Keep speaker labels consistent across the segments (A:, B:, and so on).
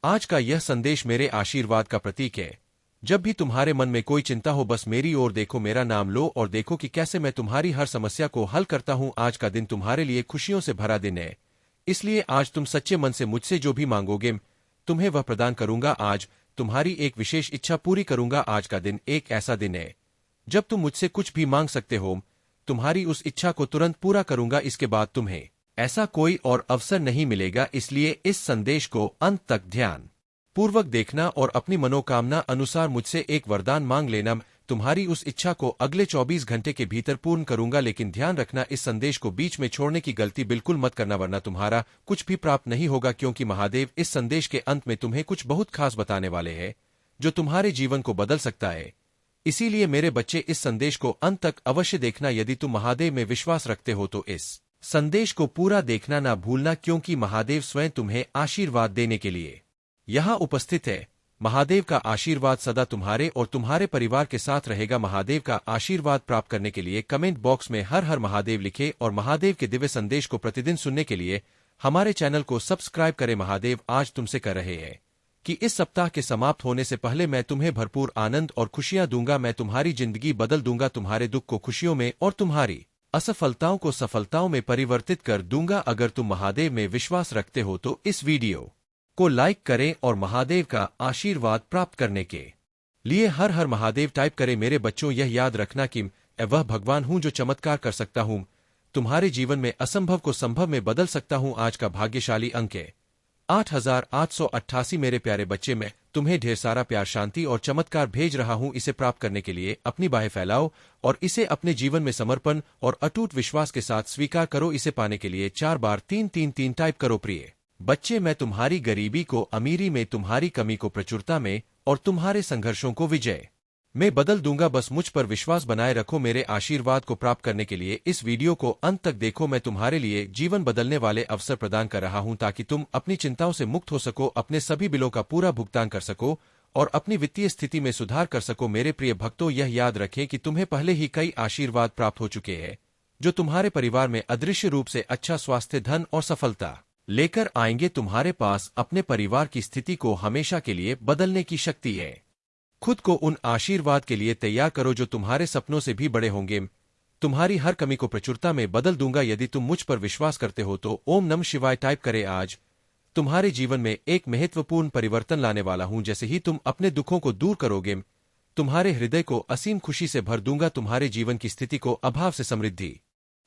A: आज का यह संदेश मेरे आशीर्वाद का प्रतीक है। जब भी तुम्हारे मन में कोई चिंता हो, बस मेरी ओर देखो, मेरा नाम लो और देखो कि कैसे मैं तुम्हारी हर समस्या को हल करता हूं। आज का दिन तुम्हारे लिए खुशियों से भरा दिन है, इसलिए आज तुम सच्चे मन से मुझसे जो भी मांगोगे तुम्हें वह प्रदान करूंगा। आज तुम्हारी एक विशेष इच्छा पूरी करूंगा। आज का दिन एक ऐसा दिन है जब तुम मुझसे कुछ भी मांग सकते हो, तुम्हारी उस इच्छा को तुरंत पूरा करूंगा। इसके बाद तुम्हें ऐसा कोई और अवसर नहीं मिलेगा, इसलिए इस संदेश को अंत तक ध्यान पूर्वक देखना और अपनी मनोकामना अनुसार मुझसे एक वरदान मांग लेना। तुम्हारी उस इच्छा को अगले 24 घंटे के भीतर पूर्ण करूंगा, लेकिन ध्यान रखना इस संदेश को बीच में छोड़ने की गलती बिल्कुल मत करना, वरना तुम्हारा कुछ भी प्राप्त नहीं होगा, क्योंकि महादेव इस संदेश के अंत में तुम्हें कुछ बहुत खास बताने वाले हैं जो तुम्हारे जीवन को बदल सकता है। इसीलिए मेरे बच्चे, इस संदेश को अंत तक अवश्य देखना। यदि तुम महादेव में विश्वास रखते हो तो इस संदेश को पूरा देखना ना भूलना, क्योंकि महादेव स्वयं तुम्हें आशीर्वाद देने के लिए यहां उपस्थित है। महादेव का आशीर्वाद सदा तुम्हारे और तुम्हारे परिवार के साथ रहेगा। महादेव का आशीर्वाद प्राप्त करने के लिए कमेंट बॉक्स में हर हर महादेव लिखे और महादेव के दिव्य संदेश को प्रतिदिन सुनने के लिए हमारे चैनल को सब्सक्राइब करें। महादेव आज तुमसे कह रहे हैं कि इस सप्ताह के समाप्त होने से पहले मैं तुम्हें भरपूर आनंद और खुशियां दूंगा। मैं तुम्हारी जिंदगी बदल दूंगा, तुम्हारे दुख को खुशियों में और तुम्हारी असफलताओं को सफलताओं में परिवर्तित कर दूंगा। अगर तुम महादेव में विश्वास रखते हो तो इस वीडियो को लाइक करें और महादेव का आशीर्वाद प्राप्त करने के लिए हर हर महादेव टाइप करें। मेरे बच्चों, यह याद रखना कि मैं वह भगवान हूं जो चमत्कार कर सकता हूं, तुम्हारे जीवन में असंभव को संभव में बदल सकता हूं। आज का भाग्यशाली अंक है 8888। मेरे प्यारे बच्चे, मैं तुम्हें ढेर सारा प्यार, शांति और चमत्कार भेज रहा हूं। इसे प्राप्त करने के लिए अपनी बाहें फैलाओ और इसे अपने जीवन में समर्पण और अटूट विश्वास के साथ स्वीकार करो। इसे पाने के लिए 4 बार 333 टाइप करो। प्रिय बच्चे, मैं तुम्हारी गरीबी को अमीरी में, तुम्हारी कमी को प्रचुरता में और तुम्हारे संघर्षों को विजय में बदल दूंगा। बस मुझ पर विश्वास बनाए रखो। मेरे आशीर्वाद को प्राप्त करने के लिए इस वीडियो को अंत तक देखो। मैं तुम्हारे लिए जीवन बदलने वाले अवसर प्रदान कर रहा हूं, ताकि तुम अपनी चिंताओं से मुक्त हो सको, अपने सभी बिलों का पूरा भुगतान कर सको और अपनी वित्तीय स्थिति में सुधार कर सको। मेरे प्रिय भक्तों, यह याद रखें कि तुम्हें पहले ही कई आशीर्वाद प्राप्त हो चुके हैं जो तुम्हारे परिवार में अदृश्य रूप से अच्छा स्वास्थ्य, धन और सफलता लेकर आएंगे। तुम्हारे पास अपने परिवार की स्थिति को हमेशा के लिए बदलने की शक्ति है। खुद को उन आशीर्वाद के लिए तैयार करो जो तुम्हारे सपनों से भी बड़े होंगे। तुम्हारी हर कमी को प्रचुरता में बदल दूंगा। यदि तुम मुझ पर विश्वास करते हो तो ओम नमः शिवाय टाइप करें। आज तुम्हारे जीवन में एक महत्वपूर्ण परिवर्तन लाने वाला हूं। जैसे ही तुम अपने दुखों को दूर करोगे, तुम्हारे हृदय को असीम खुशी से भर दूंगा। तुम्हारे जीवन की स्थिति को अभाव से समृद्धि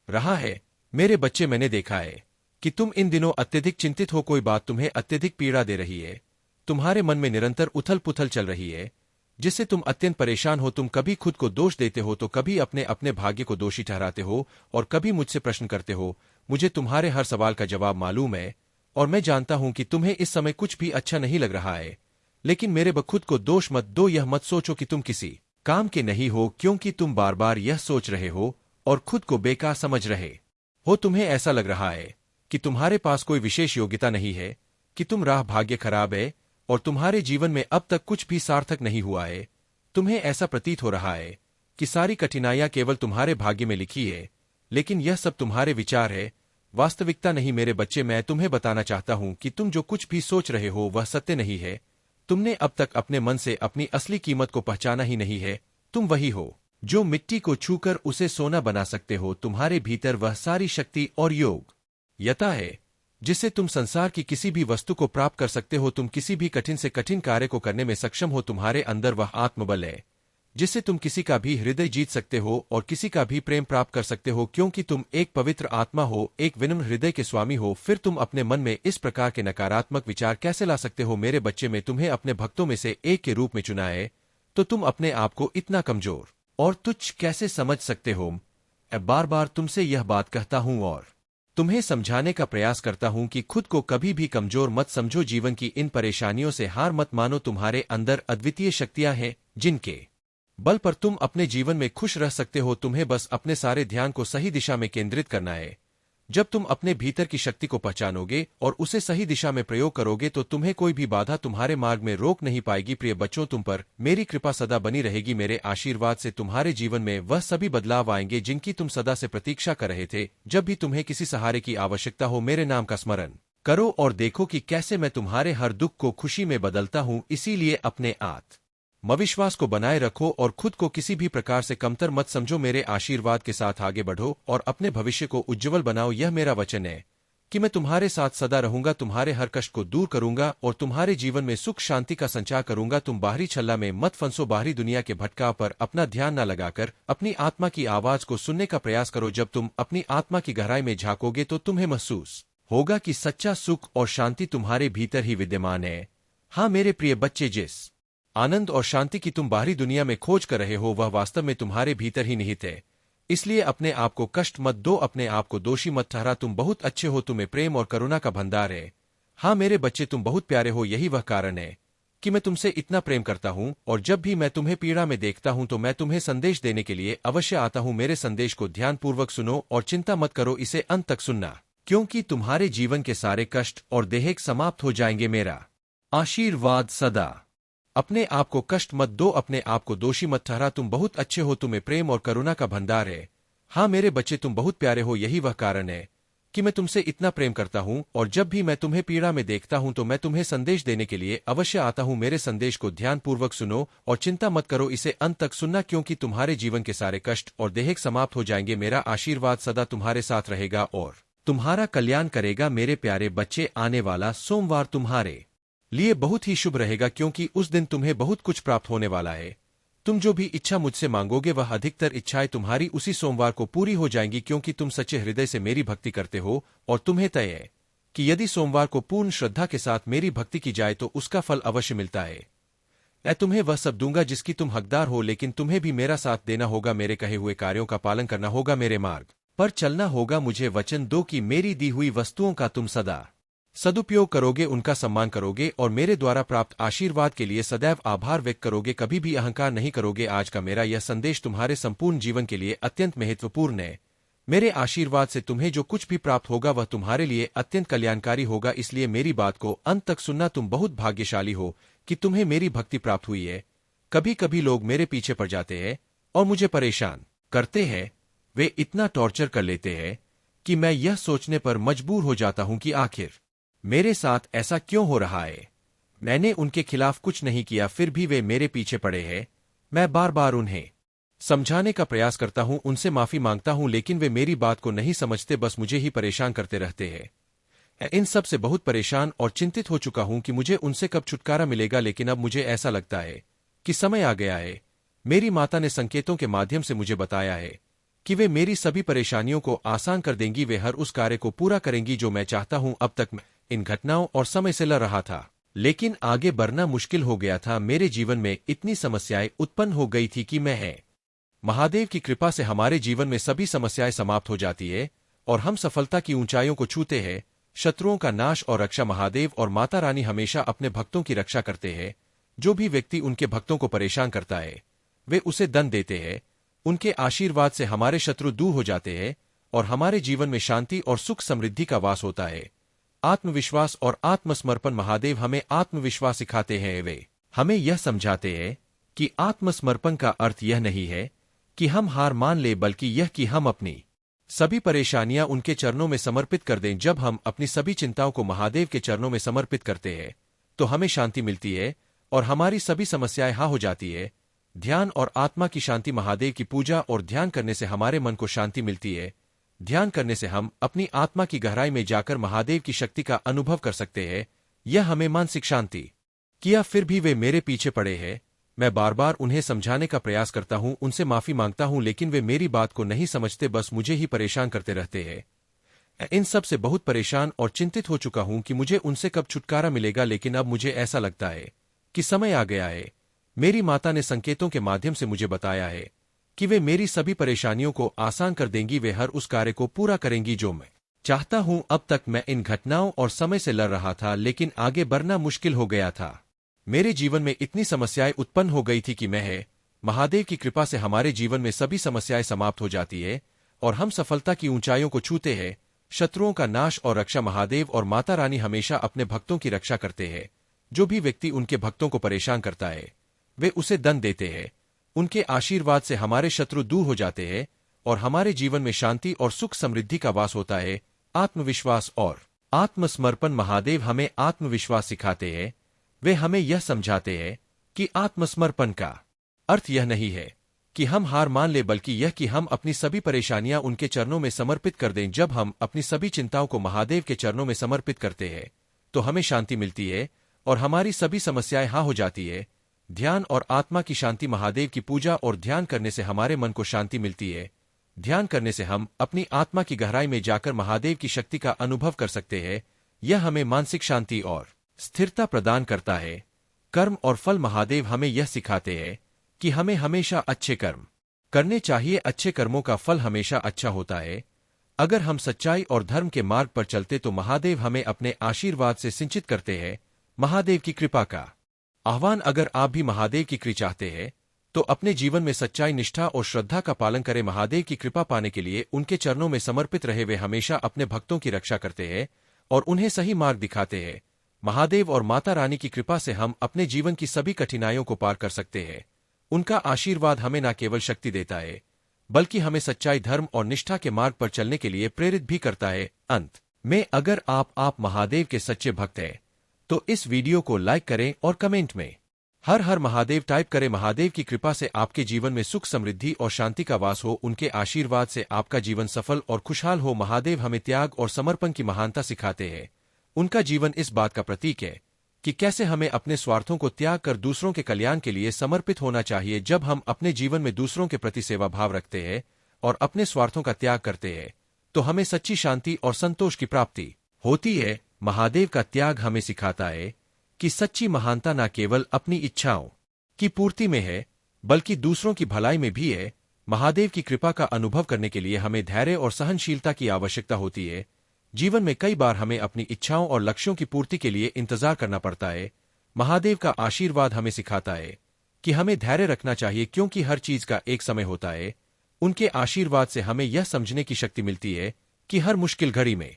A: रहा है। मेरे बच्चे, मैंने देखा है कि तुम इन दिनों अत्यधिक चिंतित हो। कोई बात तुम्हें अत्यधिक पीड़ा दे रही है। तुम्हारे मन में निरंतर उथल पुथल चल रही है, जिससे तुम अत्यंत परेशान हो। तुम कभी खुद को दोष देते हो तो कभी अपने अपने भाग्य को दोषी ठहराते हो और कभी मुझसे प्रश्न करते हो। मुझे तुम्हारे हर सवाल का जवाब मालूम है और मैं जानता हूं कि तुम्हें इस समय कुछ भी अच्छा नहीं लग रहा है, लेकिन मेरे खुद को दोष मत दो। यह मत सोचो कि तुम किसी काम के नहीं हो, क्योंकि तुम बार बार यह सोच रहे हो और खुद को बेकार समझ रहे हो। तुम्हें ऐसा लग रहा है कि तुम्हारे पास कोई विशेष योग्यता नहीं है, कि तुम राह भाग्य खराब है और तुम्हारे जीवन में अब तक कुछ भी सार्थक नहीं हुआ है। तुम्हें ऐसा प्रतीत हो रहा है कि सारी कठिनाइयां केवल तुम्हारे भाग्य में लिखी है, लेकिन यह सब तुम्हारे विचार है, वास्तविकता नहीं। मेरे बच्चे, मैं तुम्हें बताना चाहता हूं कि तुम जो कुछ भी सोच रहे हो वह सत्य नहीं है। तुमने अब तक अपने मन से अपनी असली कीमत को पहचाना ही नहीं है। तुम वही हो जो मिट्टी को छूकर उसे सोना बना सकते हो। तुम्हारे भीतर वह सारी शक्ति और योग यता है जिससे तुम संसार की किसी भी वस्तु को प्राप्त कर सकते हो। तुम किसी भी कठिन से कठिन कार्य को करने में सक्षम हो। तुम्हारे अंदर वह आत्मबल है जिससे तुम किसी का भी हृदय जीत सकते हो और किसी का भी प्रेम प्राप्त कर सकते हो, क्योंकि तुम एक पवित्र आत्मा हो, एक विनम्र हृदय के स्वामी हो। फिर तुम अपने मन में इस प्रकार के नकारात्मक विचार कैसे ला सकते हो? मेरे बच्चे, में तुम्हें अपने भक्तों में से एक के रूप में चुना है, तो तुम अपने आप को इतना कमजोर और तुच्छ कैसे समझ सकते हो? मैं बार बार तुमसे यह बात कहता हूं और तुम्हें समझाने का प्रयास करता हूं कि खुद को कभी भी कमजोर मत समझो। जीवन की इन परेशानियों से हार मत मानो। तुम्हारे अंदर अद्वितीय शक्तियां हैं जिनके बल पर तुम अपने जीवन में खुश रह सकते हो। तुम्हें बस अपने सारे ध्यान को सही दिशा में केंद्रित करना है। जब तुम अपने भीतर की शक्ति को पहचानोगे और उसे सही दिशा में प्रयोग करोगे तो तुम्हें कोई भी बाधा तुम्हारे मार्ग में रोक नहीं पाएगी। प्रिय बच्चों, तुम पर मेरी कृपा सदा बनी रहेगी। मेरे आशीर्वाद से तुम्हारे जीवन में वह सभी बदलाव आएंगे जिनकी तुम सदा से प्रतीक्षा कर रहे थे। जब भी तुम्हें किसी सहारे की आवश्यकता हो, मेरे नाम का स्मरण करो और देखो कि कैसे मैं तुम्हारे हर दुख को खुशी में बदलता हूं। इसीलिए अपने आत्मविश्वास को बनाए रखो और खुद को किसी भी प्रकार से कमतर मत समझो। मेरे आशीर्वाद के साथ आगे बढ़ो और अपने भविष्य को उज्ज्वल बनाओ। यह मेरा वचन है कि मैं तुम्हारे साथ सदा रहूंगा, तुम्हारे हर कष्ट को दूर करूंगा और तुम्हारे जीवन में सुख शांति का संचार करूंगा। तुम बाहरी छल्ला में मत फंसो, बाहरी दुनिया के भटकाव पर अपना ध्यान न लगाकर अपनी आत्मा की आवाज को सुनने का प्रयास करो। जब तुम अपनी आत्मा की गहराई में झांकोगे तो तुम्हें महसूस होगा कि सच्चा सुख और शांति तुम्हारे भीतर ही विद्यमान है। हाँ मेरे प्रिय बच्चे, जिस आनंद और शांति की तुम बाहरी दुनिया में खोज कर रहे हो वह वास्तव में तुम्हारे भीतर ही निहित है। इसलिए अपने आप को कष्ट मत दो, अपने आप को दोषी मत ठहरा। तुम बहुत अच्छे हो, तुम्हें प्रेम और करुणा का भंडार है। हाँ मेरे बच्चे, तुम बहुत प्यारे हो। यही वह कारण है कि मैं तुमसे इतना प्रेम करता हूँ और जब भी मैं तुम्हें पीड़ा में देखता हूँ तो मैं तुम्हें संदेश देने के लिए अवश्य आता हूँ। मेरे संदेश को ध्यानपूर्वक सुनो और चिंता मत करो, इसे अंत तक सुनना, क्योंकि तुम्हारे जीवन के सारे कष्ट और देहेक समाप्त हो जाएंगे। मेरा आशीर्वाद सदा। अपने आप को कष्ट मत दो, अपने आप को दोषी मत ठहरा। तुम बहुत अच्छे हो, तुम्हें प्रेम और करुणा का भंडार है। हाँ मेरे बच्चे, तुम बहुत प्यारे हो। यही वह कारण है कि मैं तुमसे इतना प्रेम करता हूँ और जब भी मैं तुम्हें पीड़ा में देखता हूँ तो मैं तुम्हें संदेश देने के लिए अवश्य आता हूँ। मेरे संदेश को ध्यानपूर्वक सुनो और चिंता मत करो, इसे अंत तक सुनना, क्योंकि तुम्हारे जीवन के सारे कष्ट और देहेक समाप्त हो जाएंगे। मेरा आशीर्वाद सदा तुम्हारे साथ रहेगा और तुम्हारा कल्याण करेगा। मेरे प्यारे बच्चे, आने वाला सोमवार तुम्हारे लिए बहुत ही शुभ रहेगा, क्योंकि उस दिन तुम्हें बहुत कुछ प्राप्त होने वाला है। तुम जो भी इच्छा मुझसे मांगोगे वह अधिकतर इच्छाएं तुम्हारी उसी सोमवार को पूरी हो जाएंगी, क्योंकि तुम सच्चे हृदय से मेरी भक्ति करते हो और तुम्हें तय है कि यदि सोमवार को पूर्ण श्रद्धा के साथ मेरी भक्ति की जाए तो उसका फल अवश्य मिलता है। मैं तुम्हें वह सब दूंगा जिसकी तुम हकदार हो, लेकिन तुम्हें भी मेरा साथ देना होगा, मेरे कहे हुए कार्यों का पालन करना होगा, मेरे मार्ग पर चलना होगा। मुझे वचन दो कि मेरी दी हुई वस्तुओं का तुम सदा सदुपयोग करोगे, उनका सम्मान करोगे और मेरे द्वारा प्राप्त आशीर्वाद के लिए सदैव आभार व्यक्त करोगे, कभी भी अहंकार नहीं करोगे। आज का मेरा यह संदेश तुम्हारे संपूर्ण जीवन के लिए अत्यंत महत्वपूर्ण है। मेरे आशीर्वाद से तुम्हें जो कुछ भी प्राप्त होगा वह तुम्हारे लिए अत्यंत कल्याणकारी होगा, इसलिए मेरी बात को अंत तक सुनना। तुम बहुत भाग्यशाली हो कि तुम्हें मेरी भक्ति प्राप्त हुई है। कभी कभी लोग मेरे पीछे पड़ जाते हैं और मुझे परेशान करते हैं। वे इतना टॉर्चर कर लेते हैं कि मैं यह सोचने पर मजबूर हो जाता हूं कि आखिर मेरे साथ ऐसा क्यों हो रहा है। मैंने उनके खिलाफ कुछ नहीं किया, फिर भी वे मेरे पीछे पड़े हैं। मैं बार बार उन्हें समझाने का प्रयास करता हूं, उनसे माफी मांगता हूं, लेकिन वे मेरी बात को नहीं समझते, बस मुझे ही परेशान करते रहते हैं। मैं इन सब से बहुत परेशान और चिंतित हो चुका हूं कि मुझे उनसे कब छुटकारा मिलेगा, लेकिन अब मुझे ऐसा लगता है कि समय आ गया है। मेरी माता ने संकेतों के माध्यम से मुझे बताया है कि वे मेरी सभी परेशानियों को आसान कर देंगी, वे हर उस कार्य को पूरा करेंगी जो मैं चाहता हूं। अब तक मैं इन घटनाओं और समय से लड़ रहा था, लेकिन आगे बढ़ना मुश्किल हो गया था। मेरे जीवन में इतनी समस्याएं उत्पन्न हो गई थी कि महादेव की कृपा से हमारे जीवन में सभी समस्याएं समाप्त हो जाती है और हम सफलता की ऊंचाइयों को छूते हैं। शत्रुओं का नाश और रक्षा महादेव और माता रानी हमेशा अपने भक्तों की रक्षा करते हैं। जो भी व्यक्ति उनके भक्तों को परेशान करता है वे उसे दंड देते हैं। उनके आशीर्वाद से हमारे शत्रु दूर हो जाते हैं और हमारे जीवन में शांति और सुख समृद्धि का वास होता है। आत्मविश्वास और आत्मसमर्पण। महादेव हमें आत्मविश्वास सिखाते हैं। वे हमें यह समझाते हैं कि आत्मसमर्पण का अर्थ यह नहीं है कि हम हार मान ले, बल्कि यह कि हम अपनी सभी परेशानियां उनके चरणों में समर्पित कर दें। जब हम अपनी सभी चिंताओं को महादेव के चरणों में समर्पित करते हैं तो हमें शांति मिलती है और हमारी सभी समस्याएं हाँ हो जाती है। ध्यान और आत्मा की शांति। महादेव की पूजा और ध्यान करने से हमारे मन को शांति मिलती है। ध्यान करने से हम अपनी आत्मा की गहराई में जाकर महादेव की शक्ति का अनुभव कर सकते हैं। यह हमें मानसिक शांति किया, फिर भी वे मेरे पीछे पड़े हैं। मैं बार बार उन्हें समझाने का प्रयास करता हूं, उनसे माफी मांगता हूं, लेकिन वे मेरी बात को नहीं समझते, बस मुझे ही परेशान करते रहते हैं। मैं इन सब से बहुत परेशान और चिंतित हो चुका हूं कि मुझे उनसे कब छुटकारा मिलेगा, लेकिन अब मुझे ऐसा लगता है कि समय आ गया है। मेरी माता ने संकेतों के माध्यम से मुझे बताया है कि वे मेरी सभी परेशानियों को आसान कर देंगी, वे हर उस कार्य को पूरा करेंगी जो मैं चाहता हूं। अब तक मैं इन घटनाओं और समय से लड़ रहा था, लेकिन आगे बढ़ना मुश्किल हो गया था। मेरे जीवन में इतनी समस्याएं उत्पन्न हो गई थी कि महादेव की कृपा से हमारे जीवन में सभी समस्याएं समाप्त हो जाती है और हम सफलता की ऊंचाइयों को छूते हैं। शत्रुओं का नाश और रक्षा। महादेव और माता रानी हमेशा अपने भक्तों की रक्षा करते हैं। जो भी व्यक्ति उनके भक्तों को परेशान करता है वे उसे दंड देते हैं। उनके आशीर्वाद से हमारे शत्रु दूर हो जाते हैं और हमारे जीवन में शांति और सुख समृद्धि का वास होता है। आत्मविश्वास और आत्मसमर्पण महादेव हमें आत्मविश्वास सिखाते हैं। वे हमें यह समझाते हैं कि आत्मसमर्पण का अर्थ यह नहीं है कि हम हार मान ले, बल्कि यह कि हम अपनी सभी परेशानियां उनके चरणों में समर्पित कर दें। जब हम अपनी सभी चिंताओं को महादेव के चरणों में समर्पित करते हैं तो हमें शांति मिलती है और हमारी सभी समस्याएं हाँ हो जाती है। ध्यान और आत्मा की शांति। महादेव की पूजा और ध्यान करने से हमारे मन को शांति मिलती है। ध्यान करने से हम अपनी आत्मा की गहराई में जाकर महादेव की शक्ति का अनुभव कर सकते हैं। यह हमें मानसिक शांति और स्थिरता प्रदान करता है। कर्म और फल। महादेव हमें यह सिखाते हैं कि हमें हमेशा अच्छे कर्म करने चाहिए। अच्छे कर्मों का फल हमेशा अच्छा होता है। अगर हम सच्चाई और धर्म के मार्ग पर चलते तो महादेव हमें अपने आशीर्वाद से सिंचित करते हैं। महादेव की कृपा का आह्वान। अगर आप भी महादेव की कृपा चाहते हैं तो अपने जीवन में सच्चाई, निष्ठा और श्रद्धा का पालन करें। महादेव की कृपा पाने के लिए उनके चरणों में समर्पित रहे। वे हमेशा अपने भक्तों की रक्षा करते हैं और उन्हें सही मार्ग दिखाते हैं। महादेव और माता रानी की कृपा से हम अपने जीवन की सभी कठिनाइयों को पार कर सकते हैं। उनका आशीर्वाद हमें न केवल शक्ति देता है बल्कि हमें सच्चाई, धर्म और निष्ठा के मार्ग पर चलने के लिए प्रेरित भी करता है। अंत में अगर आप महादेव के सच्चे भक्त हैं तो इस वीडियो को लाइक करें और कमेंट में हर हर महादेव टाइप करें। महादेव की कृपा से आपके जीवन में सुख, समृद्धि और शांति का वास हो। उनके आशीर्वाद से आपका जीवन सफल और खुशहाल हो। महादेव हमें त्याग और समर्पण की महानता सिखाते हैं। उनका जीवन इस बात का प्रतीक है कि कैसे हमें अपने स्वार्थों को त्याग कर दूसरों के कल्याण के लिए समर्पित होना चाहिए। जब हम अपने जीवन में दूसरों के प्रति सेवा भाव रखते हैं और अपने स्वार्थों का त्याग करते हैं तो हमें सच्ची शांति और संतोष की प्राप्ति होती है। महादेव का त्याग हमें सिखाता है कि सच्ची महानता न केवल अपनी इच्छाओं की पूर्ति में है बल्कि दूसरों की भलाई में भी है। महादेव की कृपा का अनुभव करने के लिए हमें धैर्य और सहनशीलता की आवश्यकता होती है। जीवन में कई बार हमें अपनी इच्छाओं और लक्ष्यों की पूर्ति के लिए इंतजार करना पड़ता है। महादेव का आशीर्वाद हमें सिखाता है कि हमें धैर्य रखना चाहिए, क्योंकि हर चीज का एक समय होता है। उनके आशीर्वाद से हमें यह समझने की शक्ति मिलती है कि हर मुश्किल घड़ी में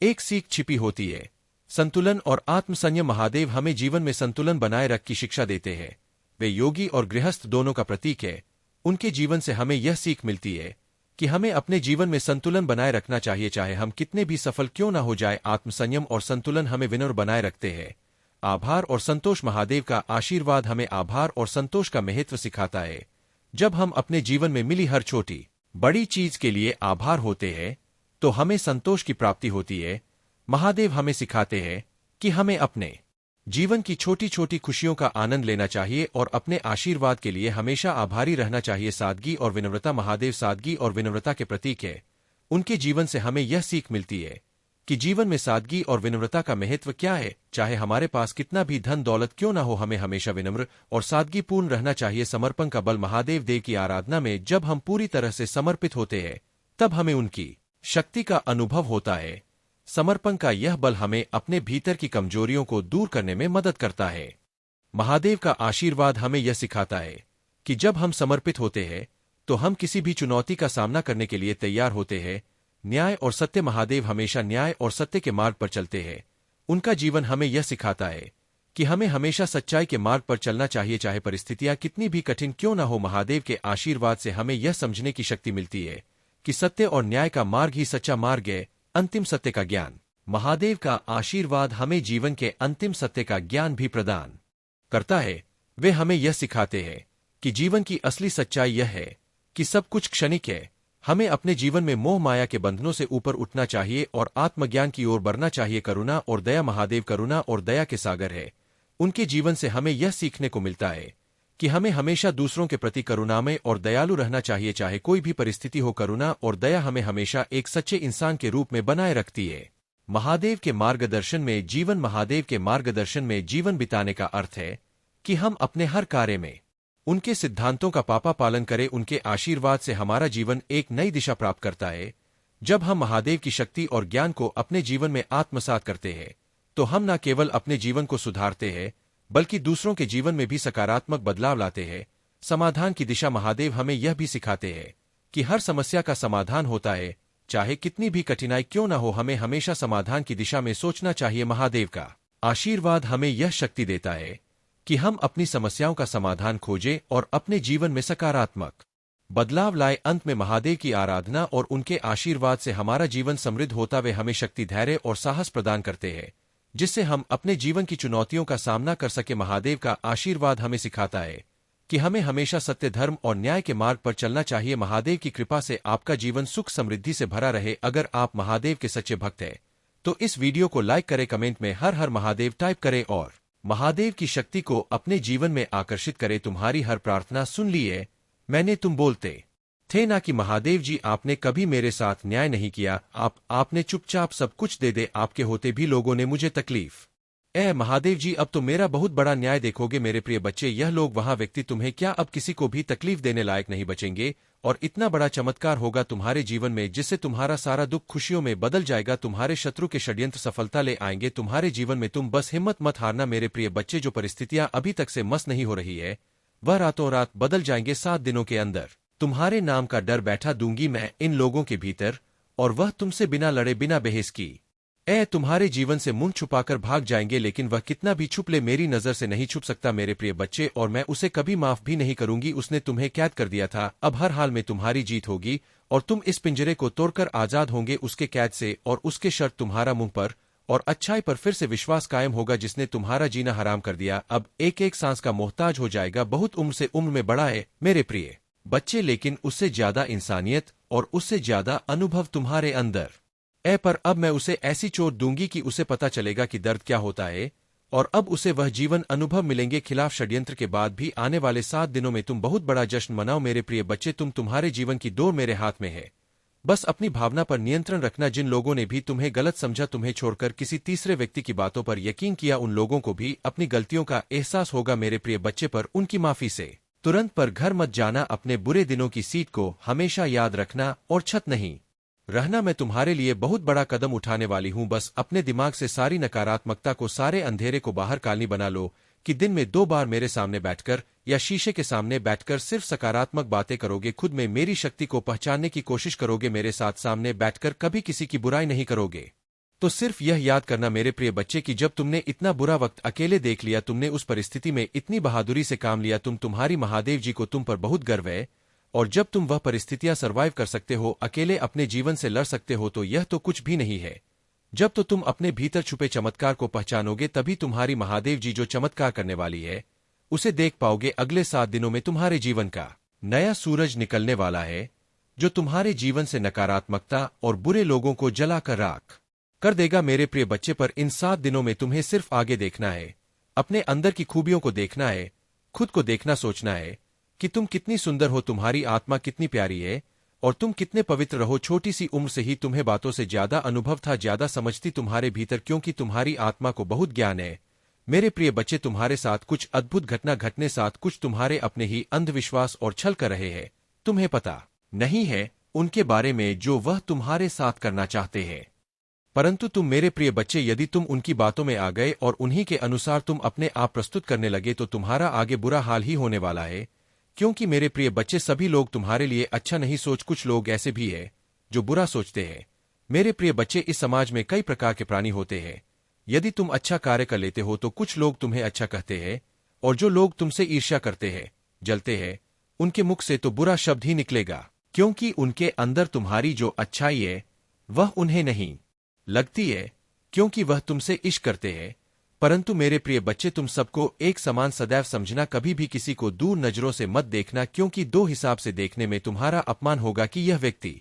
A: एक सीख छिपी होती है। संतुलन और आत्मसंयम। महादेव हमें जीवन में संतुलन बनाए रख की शिक्षा देते हैं। वे योगी और गृहस्थ दोनों का प्रतीक है। उनके जीवन से हमें यह सीख मिलती है कि हमें अपने जीवन में संतुलन बनाए रखना चाहिए, चाहे हम कितने भी सफल क्यों न हो जाए। आत्मसंयम और संतुलन हमें विनम्र बनाए रखते हैं। आभार और संतोष। महादेव का आशीर्वाद हमें आभार और संतोष का महत्व सिखाता है। जब हम अपने जीवन में मिली हर छोटी बड़ी चीज के लिए आभार होते हैं तो हमें संतोष की प्राप्ति होती है। महादेव हमें सिखाते हैं कि हमें अपने जीवन की छोटी छोटी खुशियों का आनंद लेना चाहिए और अपने आशीर्वाद के लिए हमेशा आभारी रहना चाहिए। सादगी और विनम्रता। महादेव सादगी और विनम्रता के प्रतीक है। उनके जीवन से हमें यह सीख मिलती है कि जीवन में सादगी और विनम्रता का महत्व क्या है। चाहे हमारे पास कितना भी धन दौलत क्यों न हो, हमें हमेशा विनम्र और सादगीपूर्ण रहना चाहिए। समर्पण का बल। महादेव देव की आराधना में जब हम पूरी तरह से समर्पित होते हैं तब हमें उनकी शक्ति का अनुभव होता है। समर्पण का यह बल हमें अपने भीतर की कमजोरियों को दूर करने में मदद करता है। महादेव का आशीर्वाद हमें यह सिखाता है कि जब हम समर्पित होते हैं तो हम किसी भी चुनौती का सामना करने के लिए तैयार होते हैं। न्याय और सत्य। महादेव हमेशा न्याय और सत्य के मार्ग पर चलते हैं। उनका जीवन हमें यह सिखाता है कि हमें हमेशा सच्चाई के मार्ग पर चलना चाहिए, चाहे परिस्थितियां कितनी भी कठिन क्यों न हो। महादेव के आशीर्वाद से हमें यह समझने की शक्ति मिलती है कि सत्य और न्याय का मार्ग ही सच्चा मार्ग है। अंतिम सत्य का ज्ञान। महादेव का आशीर्वाद हमें जीवन के अंतिम सत्य का ज्ञान भी प्रदान करता है। वे हमें यह सिखाते हैं कि जीवन की असली सच्चाई यह है कि सब कुछ क्षणिक है। हमें अपने जीवन में मोह माया के बंधनों से ऊपर उठना चाहिए और आत्मज्ञान की ओर बढ़ना चाहिए। करुणा और दया। महादेव करुणा और दया के सागर है। उनके जीवन से हमें यह सीखने को मिलता है कि हमें हमेशा दूसरों के प्रति करुणामय और दयालु रहना चाहिए, चाहे कोई भी परिस्थिति हो। करुणा और दया हमें हमेशा एक सच्चे इंसान के रूप में बनाए रखती है। महादेव के मार्गदर्शन में जीवन। महादेव के मार्गदर्शन में जीवन बिताने का अर्थ है कि हम अपने हर कार्य में उनके सिद्धांतों का पापा पालन करें। उनके आशीर्वाद से हमारा जीवन एक नई दिशा प्राप्त करता है। जब हम महादेव की शक्ति और ज्ञान को अपने जीवन में आत्मसात करते हैं तो हम न केवल अपने जीवन को सुधारते हैं बल्कि दूसरों के जीवन में भी सकारात्मक बदलाव लाते हैं। समाधान की दिशा। महादेव हमें यह भी सिखाते हैं कि हर समस्या का समाधान होता है, चाहे कितनी भी कठिनाई क्यों न हो। हमें हमेशा समाधान की दिशा में सोचना चाहिए। महादेव का आशीर्वाद हमें यह शक्ति देता है कि हम अपनी समस्याओं का समाधान खोजें और अपने जीवन में सकारात्मक बदलाव लाए। अंत में महादेव की आराधना और उनके आशीर्वाद से हमारा जीवन समृद्ध होता वे हमें शक्ति, धैर्य और साहस प्रदान करते हैं, जिससे हम अपने जीवन की चुनौतियों का सामना कर सके। महादेव का आशीर्वाद हमें सिखाता है कि हमें हमेशा सत्य, धर्म और न्याय के मार्ग पर चलना चाहिए। महादेव की कृपा से आपका जीवन सुख समृद्धि से भरा रहे। अगर आप महादेव के सच्चे भक्त हैं तो इस वीडियो को लाइक करें, कमेंट में हर हर महादेव टाइप करें और महादेव की शक्ति को अपने जीवन में आकर्षित करें। तुम्हारी हर प्रार्थना सुन ली है मैंने, तुम बोलते थे ना कि महादेव जी आपने कभी मेरे साथ न्याय नहीं किया, आपने चुपचाप सब कुछ दे दे, आपके होते भी लोगों ने मुझे तकलीफ। महादेव जी अब तो मेरा बहुत बड़ा न्याय देखोगे। मेरे प्रिय बच्चे, यह लोग वहां व्यक्ति तुम्हें क्या अब किसी को भी तकलीफ देने लायक नहीं बचेंगे और इतना बड़ा चमत्कार होगा तुम्हारे जीवन में जिससे तुम्हारा सारा दुख खुशियों में बदल जाएगा। तुम्हारे शत्रु के षड्यंत्र सफलता ले आएंगे तुम्हारे जीवन में। तुम बस हिम्मत मत हारना मेरे प्रिय बच्चे। जो परिस्थितियां अभी तक से मस नहीं हो रही है वह रातों रात बदल जाएंगे। 7 दिनों के अंदर तुम्हारे नाम का डर बैठा दूंगी मैं इन लोगों के भीतर और वह तुमसे बिना लड़े, बिना बहस की तुम्हारे जीवन से मुंह छुपाकर भाग जाएंगे। लेकिन वह कितना भी छुप ले मेरी नजर से नहीं छुप सकता मेरे प्रिय बच्चे, और मैं उसे कभी माफ भी नहीं करूंगी। उसने तुम्हें कैद कर दिया था, अब हर हाल में तुम्हारी जीत होगी और तुम इस पिंजरे को तोड़कर आजाद होंगे उसके कैद से। और उसके शर्त तुम्हारा मुंह पर और अच्छाई पर फिर से विश्वास कायम होगा जिसने तुम्हारा जीना हराम कर दिया। अब एक एक सांस का मोहताज हो जाएगा। बहुत उम्र से उम्र में बड़ा है मेरे प्रिय बच्चे, लेकिन उससे ज्यादा इंसानियत और उससे ज्यादा अनुभव तुम्हारे अंदर पर अब मैं उसे ऐसी चोट दूंगी कि उसे पता चलेगा कि दर्द क्या होता है और अब उसे वह जीवन अनुभव मिलेंगे। खिलाफ षड्यंत्र के बाद भी आने वाले 7 दिनों में तुम बहुत बड़ा जश्न मनाओ मेरे प्रिय बच्चे। तुम्हारे जीवन की डोर मेरे हाथ में है, बस अपनी भावना पर नियंत्रण रखना। जिन लोगों ने भी तुम्हें गलत समझा, तुम्हें छोड़कर किसी तीसरे व्यक्ति की बातों पर यकीन किया, उन लोगों को भी अपनी गलतियों का एहसास होगा मेरे प्रिय बच्चे। पर उनकी माफी से तुरंत पर घर मत जाना। अपने बुरे दिनों की सीट को हमेशा याद रखना और छत नहीं रहना। मैं तुम्हारे लिए बहुत बड़ा कदम उठाने वाली हूं। बस अपने दिमाग से सारी नकारात्मकता को, सारे अंधेरे को बाहर कालनी बना लो कि दिन में 2 बार मेरे सामने बैठकर या शीशे के सामने बैठकर सिर्फ सकारात्मक बातें करोगे। खुद में मेरी शक्ति को पहचानने की कोशिश करोगे। मेरे साथ सामने बैठकर कभी किसी की बुराई नहीं करोगे। तो सिर्फ यह याद करना मेरे प्रिय बच्चे कि जब तुमने इतना बुरा वक्त अकेले देख लिया, तुमने उस परिस्थिति में इतनी बहादुरी से काम लिया, तुम्हारी महादेव जी को तुम पर बहुत गर्व है। और जब तुम वह परिस्थितियां सर्वाइव कर सकते हो, अकेले अपने जीवन से लड़ सकते हो, तो यह तो कुछ भी नहीं है। जब तो तुम अपने भीतर छुपे चमत्कार को पहचानोगे तभी तुम्हारी महादेव जी जो चमत्कार करने वाली है उसे देख पाओगे। अगले 7 दिनों में तुम्हारे जीवन का नया सूरज निकलने वाला है जो तुम्हारे जीवन से नकारात्मकता और बुरे लोगों को जलाकर राख कर देगा मेरे प्रिय बच्चे। पर इन 7 दिनों में तुम्हें सिर्फ आगे देखना है, अपने अंदर की खूबियों को देखना है, खुद को देखना, सोचना है कि तुम कितनी सुंदर हो, तुम्हारी आत्मा कितनी प्यारी है और तुम कितने पवित्र रहो। छोटी सी उम्र से ही तुम्हें बातों से ज्यादा अनुभव था, ज्यादा समझती तुम्हारे भीतर, क्योंकि तुम्हारी आत्मा को बहुत ज्ञान है मेरे प्रिय बच्चे। तुम्हारे साथ कुछ अद्भुत घटना घटने साथ कुछ तुम्हारे अपने ही अंधविश्वास और छल कर रहे हैं। तुम्हें पता नहीं है उनके बारे में जो वह तुम्हारे साथ करना चाहते हैं, परंतु तुम मेरे प्रिय बच्चे यदि तुम उनकी बातों में आ गए और उन्हीं के अनुसार तुम अपने आप प्रस्तुत करने लगे तो तुम्हारा आगे बुरा हाल ही होने वाला है। क्योंकि मेरे प्रिय बच्चे सभी लोग तुम्हारे लिए अच्छा नहीं सोच, कुछ लोग ऐसे भी हैं जो बुरा सोचते हैं। मेरे प्रिय बच्चे, इस समाज में कई प्रकार के प्राणी होते हैं। यदि तुम अच्छा कार्य कर लेते हो तो कुछ लोग तुम्हें अच्छा कहते हैं और जो लोग तुमसे ईर्ष्या करते हैं, जलते हैं, उनके मुख से तो बुरा शब्द ही निकलेगा, क्योंकि उनके अंदर तुम्हारी जो अच्छाई है वह उन्हें नहीं लगती है, क्योंकि वह तुमसे इश्क करते हैं। परंतु मेरे प्रिय बच्चे, तुम सबको एक समान सदैव समझना, कभी भी किसी को दूर नजरों से मत देखना, क्योंकि 2 हिसाब से देखने में तुम्हारा अपमान होगा कि यह व्यक्ति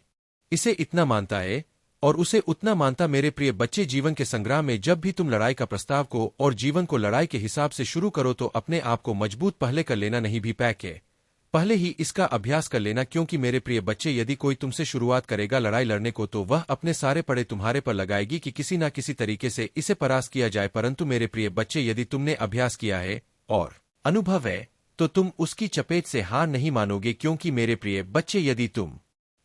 A: इसे इतना मानता है और उसे उतना मानता। मेरे प्रिय बच्चे, जीवन के संग्राम में जब भी तुम लड़ाई का प्रस्ताव को और जीवन को लड़ाई के हिसाब से शुरू करो तो अपने आप को मजबूत पहले कर लेना, नहीं भी पैक है पहले ही इसका अभ्यास कर लेना। क्योंकि मेरे प्रिय बच्चे, यदि कोई तुमसे शुरुआत करेगा लड़ाई लड़ने को तो वह अपने सारे पड़े तुम्हारे पर लगाएगी कि किसी ना किसी तरीके से इसे परास्त किया जाए। परंतु मेरे प्रिय बच्चे, यदि तुमने अभ्यास किया है और अनुभव है तो तुम उसकी चपेट से हार नहीं मानोगे। क्योंकि मेरे प्रिय बच्चे, यदि तुम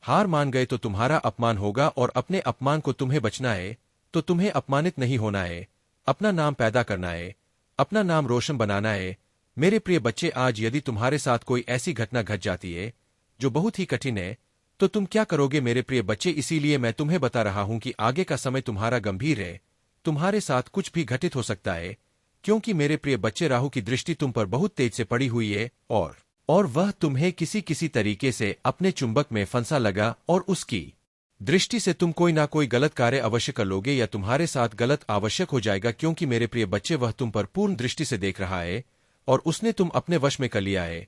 A: हार मान गए तो तुम्हारा अपमान होगा और अपने अपमान को तुम्हें बचना है तो तुम्हें अपमानित नहीं होना है, अपना नाम पैदा करना है, अपना नाम रोशन बनाना है। मेरे प्रिय बच्चे, आज यदि तुम्हारे साथ कोई ऐसी घटना घट जाती है जो बहुत ही कठिन है तो तुम क्या करोगे मेरे प्रिय बच्चे? इसीलिए मैं तुम्हें बता रहा हूं कि आगे का समय तुम्हारा गंभीर है, तुम्हारे साथ कुछ भी घटित हो सकता है। क्योंकि मेरे प्रिय बच्चे, राहु की दृष्टि तुम पर बहुत तेज से पड़ी हुई है और वह तुम्हें किसी किसी तरीके से अपने चुंबक में फंसा लगा और उसकी दृष्टि से तुम कोई ना कोई गलत कार्य अवश्य कर लोगे या तुम्हारे साथ गलत आवश्यक हो जाएगा, क्योंकि मेरे प्रिय बच्चे वह तुम पर पूर्ण दृष्टि से देख रहा है और उसने तुम अपने वश में कर लिया है।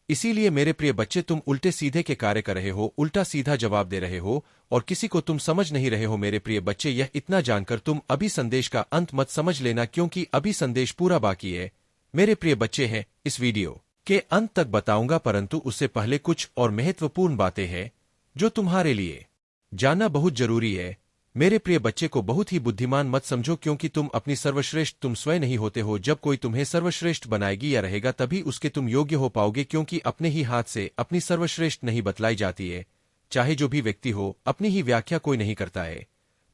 A: इसीलिए मेरे प्रिय बच्चे तुम उल्टे सीधे के कार्य कर रहे हो, उल्टा सीधा जवाब दे रहे हो और किसी को तुम समझ नहीं रहे हो। मेरे प्रिय बच्चे यह इतना जानकर तुम अभी संदेश का अंत मत समझ लेना, क्योंकि अभी संदेश पूरा बाकी है। मेरे प्रिय बच्चे हैं, इस वीडियो के अंत तक बताऊंगा, परंतु उससे पहले कुछ और महत्वपूर्ण बातें हैं जो तुम्हारे लिए जानना बहुत जरूरी है। मेरे प्रिय बच्चे को बहुत ही बुद्धिमान मत समझो, क्योंकि तुम अपनी सर्वश्रेष्ठ तुम स्वयं नहीं होते हो। जब कोई तुम्हें सर्वश्रेष्ठ बनाएगी या रहेगा तभी उसके तुम योग्य हो पाओगे, क्योंकि अपने ही हाथ से अपनी सर्वश्रेष्ठ नहीं बतलाई जाती है। चाहे जो भी व्यक्ति हो, अपनी ही व्याख्या कोई नहीं करता है।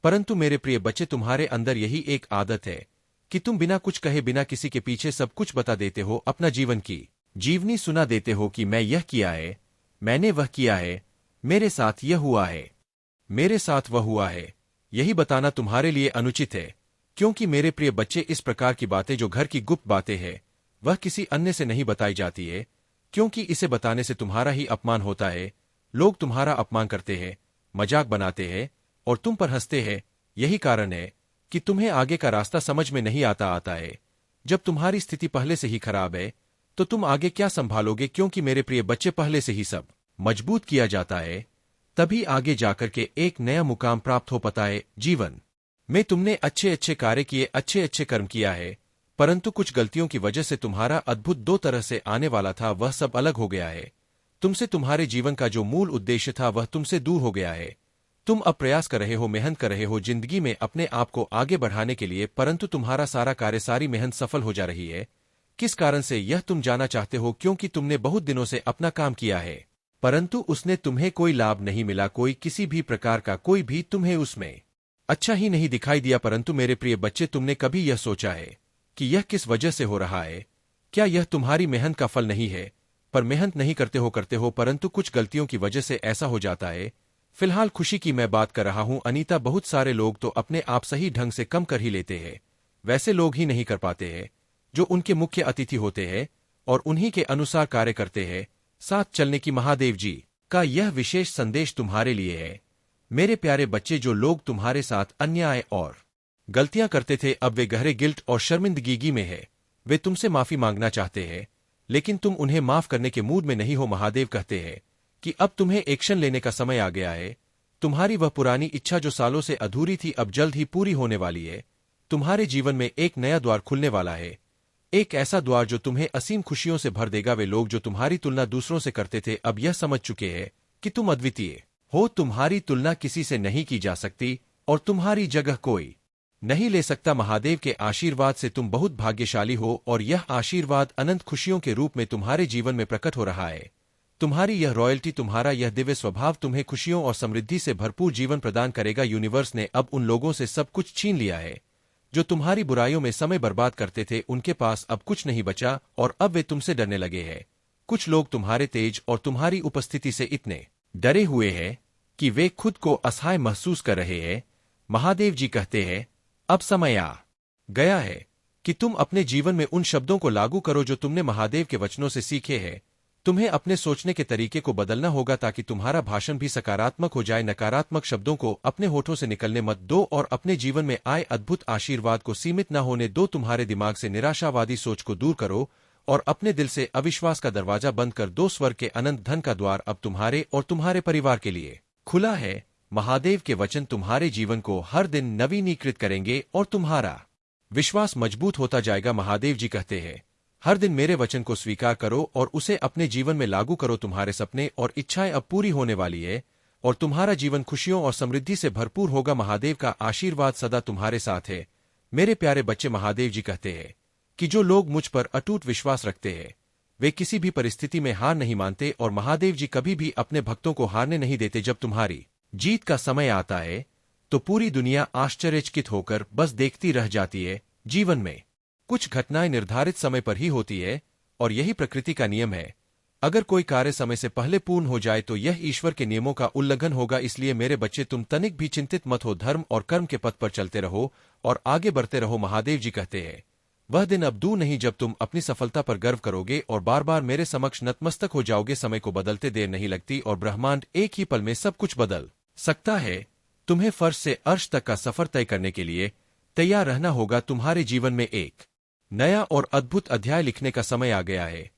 A: परंतु मेरे प्रिय बच्चे तुम्हारे अंदर यही एक आदत है कि तुम बिना कुछ कहे, बिना किसी के पीछे सब कुछ बता देते हो, अपना जीवन की जीवनी सुना देते हो कि मैं यह किया है, मैंने वह किया है, मेरे साथ यह हुआ है, मेरे साथ वह हुआ है। यही बताना तुम्हारे लिए अनुचित है, क्योंकि मेरे प्रिय बच्चे इस प्रकार की बातें जो घर की गुप्त बातें हैं वह किसी अन्य से नहीं बताई जाती है, क्योंकि इसे बताने से तुम्हारा ही अपमान होता है। लोग तुम्हारा अपमान करते हैं, मजाक बनाते हैं और तुम पर हंसते हैं। यही कारण है कि तुम्हें आगे का रास्ता समझ में नहीं आता है। जब तुम्हारी स्थिति पहले से ही खराब है तो तुम आगे क्या संभालोगे, क्योंकि मेरे प्रिय बच्चे पहले से ही सब मजबूत किया जाता है, तभी आगे जाकर के एक नया मुकाम प्राप्त हो पाता है। जीवन में तुमने अच्छे अच्छे कार्य किए, अच्छे अच्छे कर्म किया है, परंतु कुछ गलतियों की वजह से तुम्हारा अद्भुत दो तरह से आने वाला था वह सब अलग हो गया है। तुमसे तुम्हारे जीवन का जो मूल उद्देश्य था वह तुमसे दूर हो गया है। तुम अब प्रयास कर रहे हो, मेहनत कर रहे हो जिंदगी में अपने आप को आगे बढ़ाने के लिए, परंतु तुम्हारा सारा कार्य, सारी मेहनत सफल हो जा रही है। किस कारण से यह तुम जानना चाहते हो, क्योंकि तुमने बहुत दिनों से अपना काम किया है परंतु उसने तुम्हें कोई लाभ नहीं मिला, कोई किसी भी प्रकार का कोई भी तुम्हें उसमें अच्छा ही नहीं दिखाई दिया। परंतु मेरे प्रिय बच्चे तुमने कभी यह सोचा है कि यह किस वजह से हो रहा है? क्या यह तुम्हारी मेहनत का फल नहीं है? पर मेहनत नहीं करते हो परंतु कुछ गलतियों की वजह से ऐसा हो जाता है। फिलहाल खुशी की मैं बात कर रहा हूं अनीता, बहुत सारे लोग तो अपने आप सही ढंग से कम कर ही लेते हैं, वैसे लोग ही नहीं कर पाते हैं जो उनके मुख्य अतिथि होते हैं और उन्हीं के अनुसार कार्य करते हैं। साथ चलने की महादेव जी का यह विशेष संदेश तुम्हारे लिए है। मेरे प्यारे बच्चे, जो लोग तुम्हारे साथ अन्याय और गलतियां करते थे अब वे गहरे गिल्ट और शर्मिंदगी में है। वे तुमसे माफी मांगना चाहते हैं, लेकिन तुम उन्हें माफ करने के मूड में नहीं हो। महादेव कहते हैं कि अब तुम्हें एक्शन लेने का समय आ गया है। तुम्हारी वह पुरानी इच्छा जो सालों से अधूरी थी अब जल्द ही पूरी होने वाली है। तुम्हारे जीवन में एक नया द्वार खुलने वाला है, एक ऐसा द्वार जो तुम्हें असीम खुशियों से भर देगा। वे लोग जो तुम्हारी तुलना दूसरों से करते थे अब यह समझ चुके हैं कि तुम अद्वितीय हो, तुम्हारी तुलना किसी से नहीं की जा सकती और तुम्हारी जगह कोई नहीं ले सकता। महादेव के आशीर्वाद से तुम बहुत भाग्यशाली हो और यह आशीर्वाद अनंत खुशियों के रूप में तुम्हारे जीवन में प्रकट हो रहा है। तुम्हारी यह रॉयल्टी, तुम्हारा यह दिव्य स्वभाव तुम्हें खुशियों और समृद्धि से भरपूर जीवन प्रदान करेगा। यूनिवर्स ने अब उन लोगों से सब कुछ छीन लिया है जो तुम्हारी बुराइयों में समय बर्बाद करते थे। उनके पास अब कुछ नहीं बचा और अब वे तुमसे डरने लगे हैं। कुछ लोग तुम्हारे तेज और तुम्हारी उपस्थिति से इतने डरे हुए हैं कि वे खुद को असहाय महसूस कर रहे हैं। महादेव जी कहते हैं अब समय आ गया है कि तुम अपने जीवन में उन शब्दों को लागू करो जो तुमने महादेव के वचनों से सीखे हैं। तुम्हें अपने सोचने के तरीके को बदलना होगा ताकि तुम्हारा भाषण भी सकारात्मक हो जाए। नकारात्मक शब्दों को अपने होठों से निकलने मत दो और अपने जीवन में आए अद्भुत आशीर्वाद को सीमित न होने दो। तुम्हारे दिमाग से निराशावादी सोच को दूर करो और अपने दिल से अविश्वास का दरवाजा बंद कर दो। स्वर्ग के अनंत धन का द्वार अब तुम्हारे और तुम्हारे परिवार के लिए खुला है। महादेव के वचन तुम्हारे जीवन को हर दिन नवीनीकृत करेंगे और तुम्हारा विश्वास मजबूत होता जाएगा। महादेव जी कहते हैं हर दिन मेरे वचन को स्वीकार करो और उसे अपने जीवन में लागू करो। तुम्हारे सपने और इच्छाएं अब पूरी होने वाली है और तुम्हारा जीवन खुशियों और समृद्धि से भरपूर होगा। महादेव का आशीर्वाद सदा तुम्हारे साथ है। मेरे प्यारे बच्चे, महादेव जी कहते हैं कि जो लोग मुझ पर अटूट विश्वास रखते हैं वे किसी भी परिस्थिति में हार नहीं मानते और महादेव जी कभी भी अपने भक्तों को हारने नहीं देते। जब तुम्हारी जीत का समय आता है तो पूरी दुनिया आश्चर्यचकित होकर बस देखती रह जाती है। जीवन में कुछ घटनाएं निर्धारित समय पर ही होती है और यही प्रकृति का नियम है। अगर कोई कार्य समय से पहले पूर्ण हो जाए तो यह ईश्वर के नियमों का उल्लंघन होगा। इसलिए मेरे बच्चे, तुम तनिक भी चिंतित मत हो, धर्म और कर्म के पथ पर चलते रहो और आगे बढ़ते रहो। महादेव जी कहते हैं वह दिन अब दूर नहीं जब तुम अपनी सफलता पर गर्व करोगे और बार बार मेरे समक्ष नतमस्तक हो जाओगे। समय को बदलते देर नहीं लगती और ब्रह्मांड एक ही पल में सब कुछ बदल सकता है। तुम्हें फर्श से अर्श तक का सफर तय करने के लिए तैयार रहना होगा। तुम्हारे जीवन में एक नया और अद्भुत अध्याय लिखने का समय आ गया है।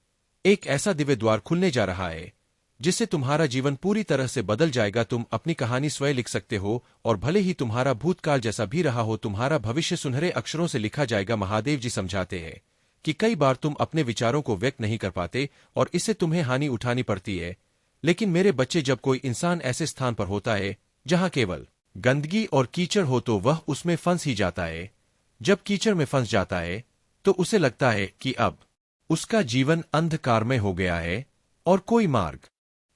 A: एक ऐसा दिव्य द्वार खुलने जा रहा है जिससे तुम्हारा जीवन पूरी तरह से बदल जाएगा। तुम अपनी कहानी स्वयं लिख सकते हो और भले ही तुम्हारा भूतकाल जैसा भी रहा हो, तुम्हारा भविष्य सुनहरे अक्षरों से लिखा जाएगा। महादेव जी समझाते हैं कि कई बार तुम अपने विचारों को व्यक्त नहीं कर पाते और इससे तुम्हें हानि उठानी पड़ती है। लेकिन मेरे बच्चे, जब कोई इंसान ऐसे स्थान पर होता है जहां केवल गंदगी और कीचड़ हो तो वह उसमें फंस ही जाता है। जब कीचड़ में फंस जाता है तो उसे लगता है कि अब उसका जीवन अंधकारमय हो गया है और कोई मार्ग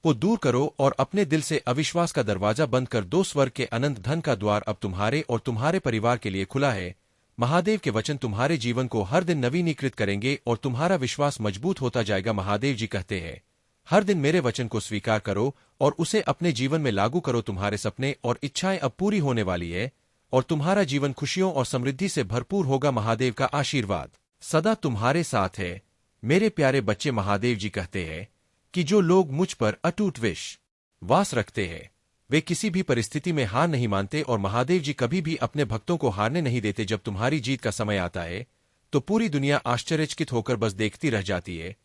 A: को दूर करो और अपने दिल से अविश्वास का दरवाजा बंद कर दो। स्वर्ग के अनंत धन का द्वार अब तुम्हारे और तुम्हारे परिवार के लिए खुला है। महादेव के वचन तुम्हारे जीवन को हर दिन नवीनीकृत करेंगे और तुम्हारा विश्वास मजबूत होता जाएगा। महादेव जी कहते हैं, हर दिन मेरे वचन को स्वीकार करो और उसे अपने जीवन में लागू करो। तुम्हारे सपने और इच्छाएं अब पूरी होने वाली है और तुम्हारा जीवन खुशियों और समृद्धि से भरपूर होगा। महादेव का आशीर्वाद सदा तुम्हारे साथ है। मेरे प्यारे बच्चे, महादेव जी कहते हैं कि जो लोग मुझ पर अटूट विश्वास रखते हैं वे किसी भी परिस्थिति में हार नहीं मानते और महादेव जी कभी भी अपने भक्तों को हारने नहीं देते। जब तुम्हारी जीत का समय आता है तो पूरी दुनिया आश्चर्यचकित होकर बस देखती रह जाती है।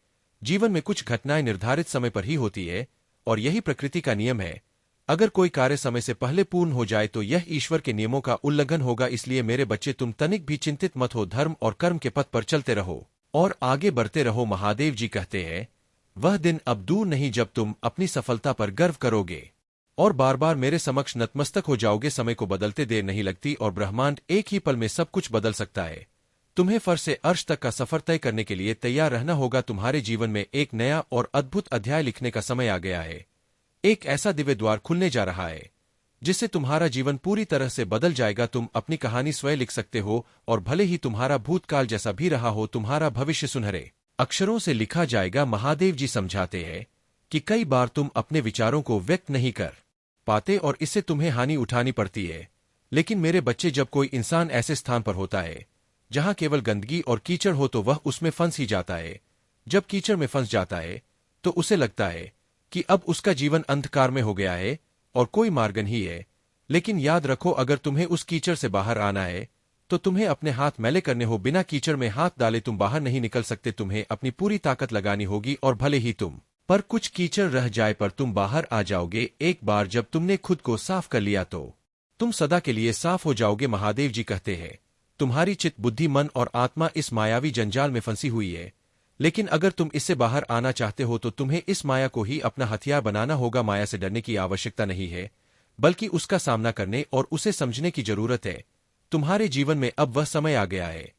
A: जीवन में कुछ घटनाएं निर्धारित समय पर ही होती है और यही प्रकृति का नियम है। अगर कोई कार्य समय से पहले पूर्ण हो जाए तो यह ईश्वर के नियमों का उल्लंघन होगा। इसलिए मेरे बच्चे, तुम तनिक भी चिंतित मत हो। धर्म और कर्म के पथ पर चलते रहो और आगे बढ़ते रहो। महादेव जी कहते हैं, वह दिन अब दूर नहीं जब तुम अपनी सफलता पर गर्व करोगे और बार बार मेरे समक्ष नतमस्तक हो जाओगे। समय को बदलते देर नहीं लगती और ब्रह्मांड एक ही पल में सब कुछ बदल सकता है। तुम्हें फर्श से अर्श तक का सफर तय करने के लिए तैयार रहना होगा। तुम्हारे जीवन में एक नया और अद्भुत अध्याय लिखने का समय आ गया है। एक ऐसा दिव्य द्वार खुलने जा रहा है जिससे तुम्हारा जीवन पूरी तरह से बदल जाएगा। तुम अपनी कहानी स्वयं लिख सकते हो और भले ही तुम्हारा भूतकाल जैसा भी रहा हो, तुम्हारा भविष्य सुनहरे अक्षरों से लिखा जाएगा। महादेव जी समझाते हैं कि कई बार तुम अपने विचारों को व्यक्त नहीं कर पाते और इससे तुम्हें हानि उठानी पड़ती है। लेकिन मेरे बच्चे, जब कोई इंसान ऐसे स्थान पर होता है जहां केवल गंदगी और कीचड़ हो तो वह उसमें फंस ही जाता है। जब कीचड़ में फंस जाता है तो उसे लगता है कि अब उसका जीवन अंधकार में हो गया है और कोई मार्ग नहीं है। लेकिन याद रखो, अगर तुम्हें उस कीचड़ से बाहर आना है तो तुम्हें अपने हाथ मैले करने हो। बिना कीचड़ में हाथ डाले तुम बाहर नहीं निकल सकते। तुम्हें अपनी पूरी ताकत लगानी होगी और भले ही तुम पर कुछ कीचड़ रह जाए पर तुम बाहर आ जाओगे। एक बार जब तुमने खुद को साफ कर लिया तो तुम सदा के लिए साफ हो जाओगे। महादेव जी कहते हैं, तुम्हारी चित्त, बुद्धि, मन और आत्मा इस मायावी जंजाल में फंसी हुई है। लेकिन अगर तुम इससे बाहर आना चाहते हो तो तुम्हें इस माया को ही अपना हथियार बनाना होगा। माया से डरने की आवश्यकता नहीं है, बल्कि उसका सामना करने और उसे समझने की जरूरत है। तुम्हारे जीवन में अब वह समय आ गया है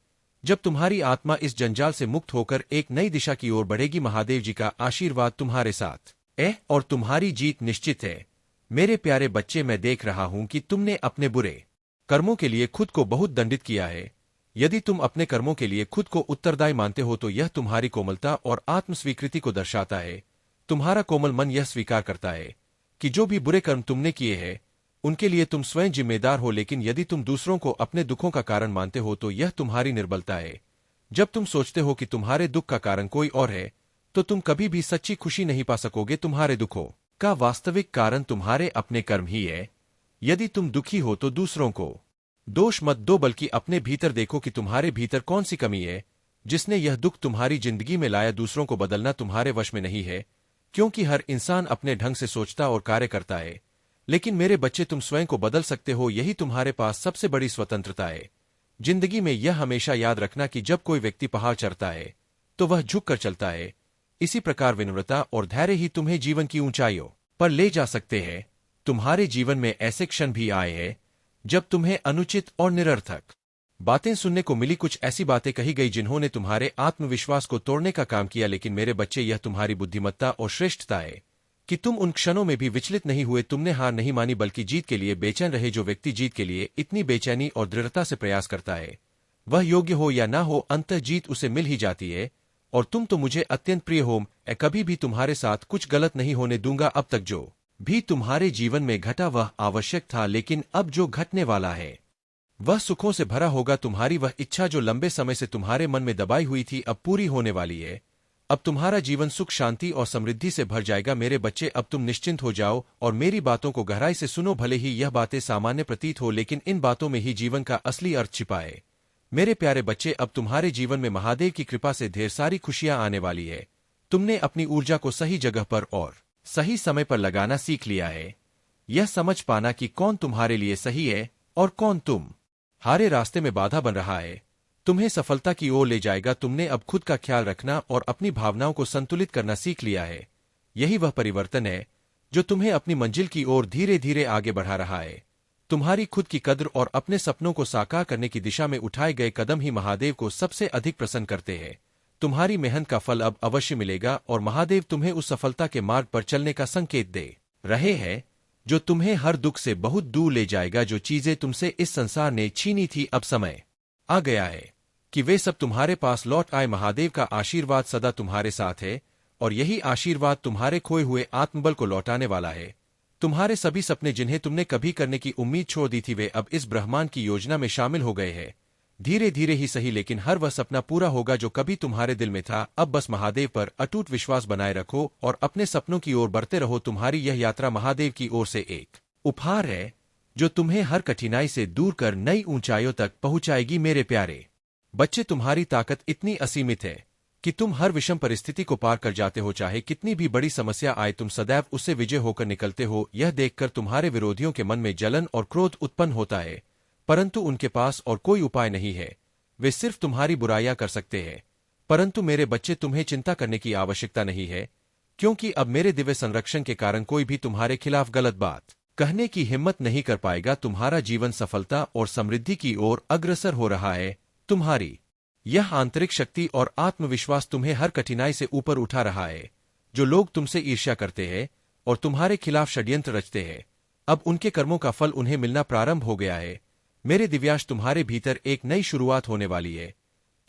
A: जब तुम्हारी आत्मा इस जंजाल से मुक्त होकर एक नई दिशा की ओर बढ़ेगी। महादेव जी का आशीर्वाद तुम्हारे साथ है और तुम्हारी जीत निश्चित है। मेरे प्यारे बच्चे, मैं देख रहा हूं कि तुमने अपने बुरे कर्मों के लिए खुद को बहुत दंडित किया है। यदि तुम अपने कर्मों के लिए खुद को उत्तरदायी मानते हो तो यह तुम्हारी कोमलता और आत्मस्वीकृति को दर्शाता है। तुम्हारा कोमल मन यह स्वीकार करता है कि जो भी बुरे कर्म तुमने किए हैं उनके लिए तुम स्वयं जिम्मेदार हो। लेकिन यदि तुम दूसरों को अपने दुखों का कारण मानते हो तो यह तुम्हारी निर्बलता है। जब तुम सोचते हो कि तुम्हारे दुख का कारण कोई और है तो तुम कभी भी सच्ची खुशी नहीं पा सकोगे। तुम्हारे दुखों का वास्तविक कारण तुम्हारे अपने कर्म ही है। यदि तुम दुखी हो तो दूसरों को दोष मत दो, बल्कि अपने भीतर देखो कि तुम्हारे भीतर कौन सी कमी है जिसने यह दुख तुम्हारी जिंदगी में लाया। दूसरों को बदलना तुम्हारे वश में नहीं है, क्योंकि हर इंसान अपने ढंग से सोचता और कार्य करता है। लेकिन मेरे बच्चे, तुम स्वयं को बदल सकते हो। यही तुम्हारे पास सबसे बड़ी स्वतंत्रता है। जिंदगी में यह हमेशा याद रखना कि जब कोई व्यक्ति पहाड़ चढ़ता है तो वह झुक कर चलता है। इसी प्रकार विनम्रता और धैर्य ही तुम्हें जीवन की ऊंचाइयों पर ले जा सकते हैं। तुम्हारे जीवन में ऐसे क्षण भी आए हैं जब तुम्हें अनुचित और निरर्थक बातें सुनने को मिली। कुछ ऐसी बातें कही गई जिन्होंने तुम्हारे आत्मविश्वास को तोड़ने का काम किया। लेकिन मेरे बच्चे, यह तुम्हारी बुद्धिमत्ता और श्रेष्ठता है कि तुम उन क्षणों में भी विचलित नहीं हुए। तुमने हार नहीं मानी बल्कि जीत के लिए बेचैन रहे। जो व्यक्ति जीत के लिए इतनी बेचैनी और दृढ़ता से प्रयास करता है, वह योग्य हो या ना हो, अंततः जीत उसे मिल ही जाती है। और तुम तो मुझे अत्यंत प्रिय हो। मैं कभी भी तुम्हारे साथ कुछ गलत नहीं होने दूंगा। अब तक जो भी तुम्हारे जीवन में घटा वह आवश्यक था, लेकिन अब जो घटने वाला है वह सुखों से भरा होगा। तुम्हारी वह इच्छा जो लंबे समय से तुम्हारे मन में दबाई हुई थी अब पूरी होने वाली है। अब तुम्हारा जीवन सुख शांति और समृद्धि से भर जाएगा। मेरे बच्चे, अब तुम निश्चिंत हो जाओ और मेरी बातों को गहराई से सुनो। भले ही यह बातें सामान्य प्रतीत हो, लेकिन इन बातों में ही जीवन का असली अर्थ छिपा है। मेरे प्यारे बच्चे, अब तुम्हारे जीवन में महादेव की कृपा से ढेर सारी खुशियां आने वाली है। तुमने अपनी ऊर्जा को सही जगह पर और सही समय पर लगाना सीख लिया है। यह समझ पाना कि कौन तुम्हारे लिए सही है और कौन तुम हारे रास्ते में बाधा बन रहा है, तुम्हें सफलता की ओर ले जाएगा। तुमने अब खुद का ख्याल रखना और अपनी भावनाओं को संतुलित करना सीख लिया है। यही वह परिवर्तन है जो तुम्हें अपनी मंजिल की ओर धीरे धीरे आगे बढ़ा रहा है। तुम्हारी खुद की कद्र और अपने सपनों को साकार करने की दिशा में उठाए गए कदम ही महादेव को सबसे अधिक प्रसन्न करते हैं। तुम्हारी मेहनत का फल अब अवश्य मिलेगा और महादेव तुम्हें उस सफलता के मार्ग पर चलने का संकेत दे रहे हैं जो तुम्हें हर दुख से बहुत दूर ले जाएगा। जो चीजें तुमसे इस संसार ने छीनी थी, अब समय आ गया है कि वे सब तुम्हारे पास लौट आए। महादेव का आशीर्वाद सदा तुम्हारे साथ है और यही आशीर्वाद तुम्हारे खोए हुए आत्मबल को लौटाने वाला है। तुम्हारे सभी सपने जिन्हें तुमने कभी करने की उम्मीद छोड़ दी थी, वे अब इस ब्रह्मांड की योजना में शामिल हो गए हैं। धीरे धीरे ही सही, लेकिन हर वह सपना पूरा होगा जो कभी तुम्हारे दिल में था। अब बस महादेव पर अटूट विश्वास बनाए रखो और अपने सपनों की ओर बढ़ते रहो। तुम्हारी यह यात्रा महादेव की ओर से एक उपहार है जो तुम्हें हर कठिनाई से दूर कर नई ऊंचाइयों तक पहुंचाएगी। मेरे प्यारे बच्चे, तुम्हारी ताकत इतनी असीमित है कि तुम हर विषम परिस्थिति को पार कर जाते हो। चाहे कितनी भी बड़ी समस्या आए, तुम सदैव उससे विजय होकर निकलते हो। यह देखकर तुम्हारे विरोधियों के मन में जलन और क्रोध उत्पन्न होता है, परंतु उनके पास और कोई उपाय नहीं है। वे सिर्फ तुम्हारी बुराइयां कर सकते हैं। परंतु मेरे बच्चे, तुम्हें चिंता करने की आवश्यकता नहीं है, क्योंकि अब मेरे दिव्य संरक्षण के कारण कोई भी तुम्हारे खिलाफ गलत बात कहने की हिम्मत नहीं कर पाएगा। तुम्हारा जीवन सफलता और समृद्धि की ओर अग्रसर हो रहा है। तुम्हारी यह आंतरिक शक्ति और आत्मविश्वास तुम्हें हर कठिनाई से ऊपर उठा रहा है। जो लोग तुमसे ईर्ष्या करते हैं और तुम्हारे खिलाफ षड्यंत्र रचते हैं, अब उनके कर्मों का फल उन्हें मिलना प्रारंभ हो गया है। मेरे दिव्यांश, तुम्हारे भीतर एक नई शुरुआत होने वाली है,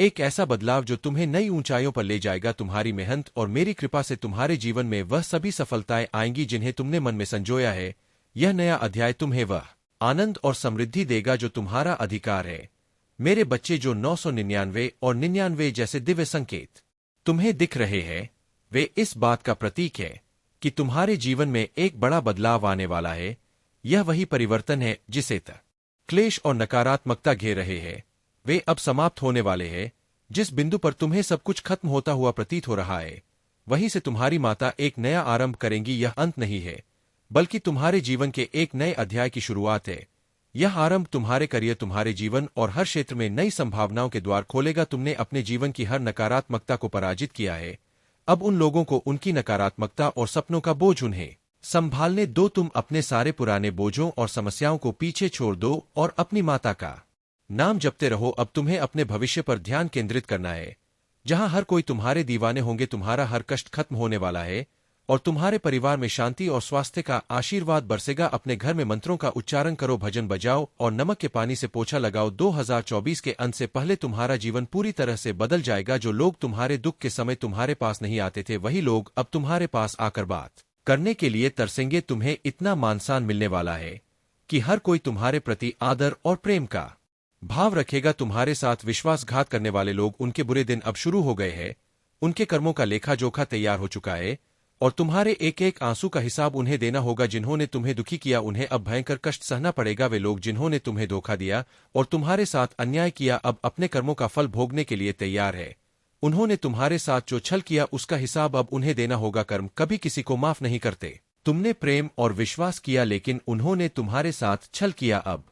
A: एक ऐसा बदलाव जो तुम्हें नई ऊंचाइयों पर ले जाएगा। तुम्हारी मेहनत और मेरी कृपा से तुम्हारे जीवन में वह सभी सफलताएं आएंगी जिन्हें तुमने मन में संजोया है। यह नया अध्याय तुम्हें वह आनंद और समृद्धि देगा जो तुम्हारा अधिकार है। मेरे बच्चे, जो 999 और 99 जैसे दिव्य संकेत तुम्हें दिख रहे हैं, वे इस बात का प्रतीक है कि तुम्हारे जीवन में एक बड़ा बदलाव आने वाला है। यह वही परिवर्तन है जिसे क्लेश और नकारात्मकता घेर रहे हैं, वे अब समाप्त होने वाले हैं। जिस बिंदु पर तुम्हें सब कुछ खत्म होता हुआ प्रतीत हो रहा है, वहीं से तुम्हारी माता एक नया आरंभ करेंगी। यह अंत नहीं है, बल्कि तुम्हारे जीवन के एक नए अध्याय की शुरुआत है। यह आरंभ तुम्हारे करियर, तुम्हारे जीवन और हर क्षेत्र में नई संभावनाओं के द्वार खोलेगा। तुमने अपने जीवन की हर नकारात्मकता को पराजित किया है। अब उन लोगों को उनकी नकारात्मकता और सपनों का बोझ उन्हें संभालने दो। तुम अपने सारे पुराने बोझों और समस्याओं को पीछे छोड़ दो और अपनी माता का नाम जपते रहो। अब तुम्हें अपने भविष्य पर ध्यान केंद्रित करना है, जहां हर कोई तुम्हारे दीवाने होंगे। तुम्हारा हर कष्ट खत्म होने वाला है और तुम्हारे परिवार में शांति और स्वास्थ्य का आशीर्वाद बरसेगा। अपने घर में मंत्रों का उच्चारण करो, भजन बजाओ और नमक के पानी से पोछा लगाओ। 2024 के अंत से पहले तुम्हारा जीवन पूरी तरह से बदल जाएगा। जो लोग तुम्हारे दुख के समय तुम्हारे पास नहीं आते थे, वही लोग अब तुम्हारे पास आकर बात करने के लिए तरसेंगे। तुम्हें इतना मान-सम्मान मिलने वाला है कि हर कोई तुम्हारे प्रति आदर और प्रेम का भाव रखेगा। तुम्हारे साथ विश्वासघात करने वाले लोग, उनके बुरे दिन अब शुरू हो गए हैं। उनके कर्मों का लेखा जोखा तैयार हो चुका है और तुम्हारे एक एक आंसू का हिसाब उन्हें देना होगा। जिन्होंने तुम्हें दुखी किया, उन्हें अब भयंकर कष्ट सहना पड़ेगा। वे लोग जिन्होंने तुम्हें धोखा दिया और तुम्हारे साथ अन्याय किया, अब अपने कर्मों का फल भोगने के लिए तैयार है। उन्होंने तुम्हारे साथ जो छल किया, उसका हिसाब अब उन्हें देना होगा। कर्म कभी किसी को माफ नहीं करते। तुमने प्रेम और विश्वास किया, लेकिन उन्होंने तुम्हारे साथ छल किया। अब